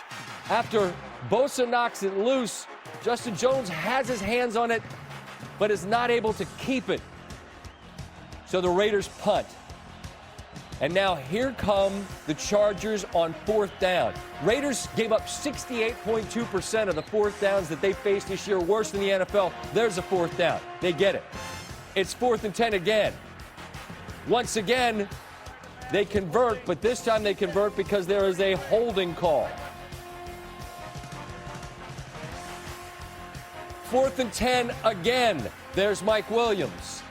after Bosa knocks it loose, Justin Jones has his hands on it, but is not able to keep it. So the Raiders punt. And now here come the Chargers on 4th down. Raiders gave up 68.2% of the 4th downs that they faced this year, worse than the NFL. There's a 4th down. They get it. It's 4th and 10 again. Once again, they convert, but this time they convert because there is a holding call. 4th and 10 again. There's Mike Williams.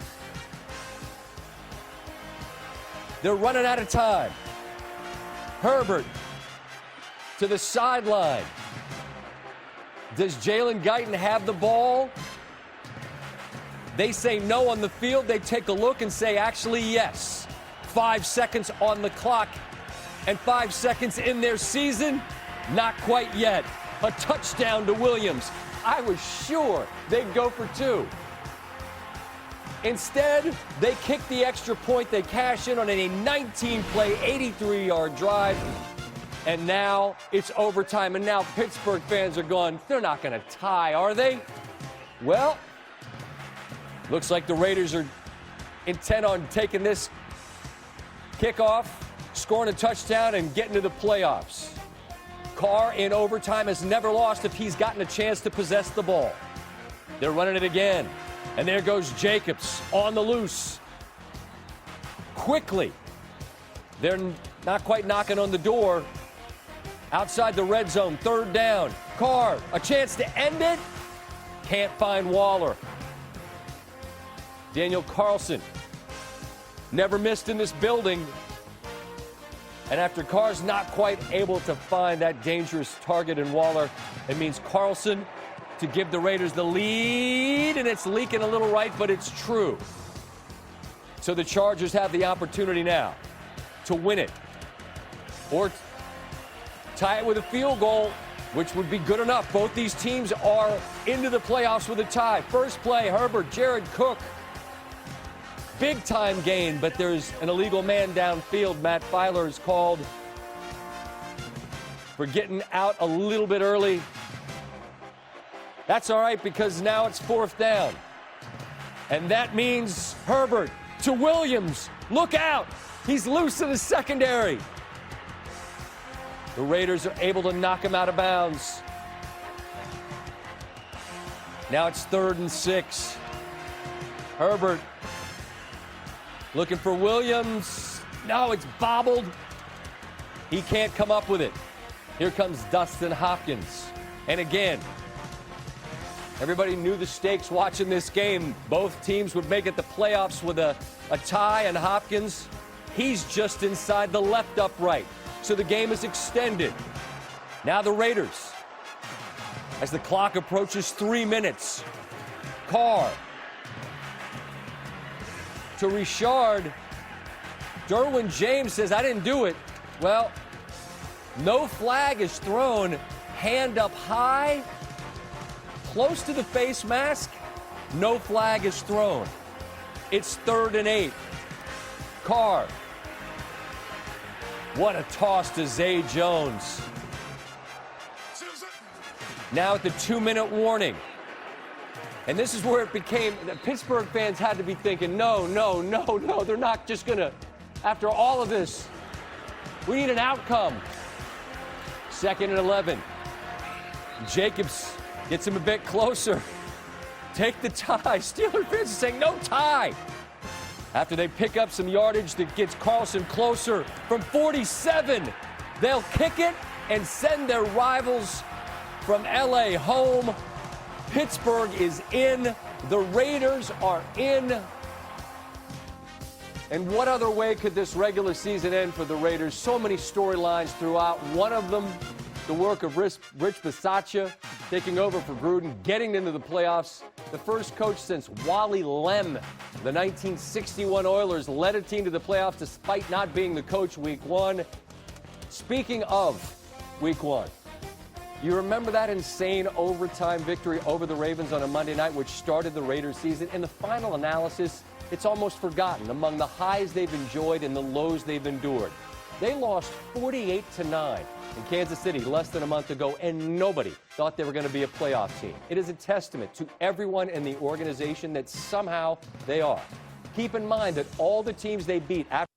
They're running out of time. Herbert to the sideline. Does Jalen Guyton have the ball? They say no on the field. They take a look and say, actually, yes. 5 seconds on the clock and 5 seconds in their season. Not quite yet. A touchdown to Williams. I was sure they'd go for 2. Instead, they kick the extra point. They cash in on a 19-play, 83-yard drive. And now it's overtime. And now Pittsburgh fans are going, they're not going to tie, are they? Well, looks like the Raiders are intent on taking this kickoff, scoring a touchdown, and getting to the playoffs. Carr in overtime has never lost if he's gotten a chance to possess the ball. They're running it again. And there goes Jacobs on the loose. Quickly. They're not quite knocking on the door. Outside the red zone, 3rd down. Carr, a chance to end it. Can't find Waller. Daniel Carlson, never missed in this building. And after Carr's not quite able to find that dangerous target in Waller, it means Carlson to give the Raiders the lead, and it's leaking a little right, but it's true. So the Chargers have the opportunity now to win it or tie it with a field goal, which would be good enough. Both these teams are into the playoffs with a tie. First play, Herbert, Jared Cook. Big time gain, but there's an illegal man downfield. Matt Filer is called for getting out a little bit early. That's all right because now it's 4th down. And that means Herbert to Williams. Look out! He's loose in the secondary. The Raiders are able to knock him out of bounds. Now it's 3rd and 6. Herbert looking for Williams. No, it's bobbled. He can't come up with it. Here comes Dustin Hopkins. And again, everybody knew the stakes watching this game. Both teams would make it the playoffs with a tie, and Hopkins, he's just inside the left upright. So the game is extended. Now the Raiders, as the clock approaches 3 minutes. Carr to Richard. Derwin James says, I didn't do it. Well, no flag is thrown. Hand up high, close to the face mask. No flag is thrown. It's 3rd and 8. Carr. What a toss to Zay Jones. Now at the 2-minute warning. And this is where it became, the Pittsburgh fans had to be thinking, no, they're not just going to, after all of this, we need an outcome. 2nd and 11. Jacobs gets him a bit closer. Take the tie. Steeler fans are saying no tie. After they pick up some yardage that gets Carlson closer from 47, they'll kick it and send their rivals from LA home. Pittsburgh is in. The Raiders are in. And what other way could this regular season end for the Raiders? So many storylines throughout. One of them The work of Rich Bisaccia taking over for Gruden, getting into the playoffs. The first coach since Wally Lem. The 1961 Oilers led a team to the playoffs despite not being the coach week one. Speaking of week one, you remember that insane overtime victory over the Ravens on a Monday night, which started the Raiders season? In the final analysis, it's almost forgotten among the highs they've enjoyed and the lows they've endured. They lost 48-9 in Kansas City less than a month ago, and nobody thought they were going to be a playoff team. It is a testament to everyone in the organization that somehow they are. Keep in mind that all the teams they beat after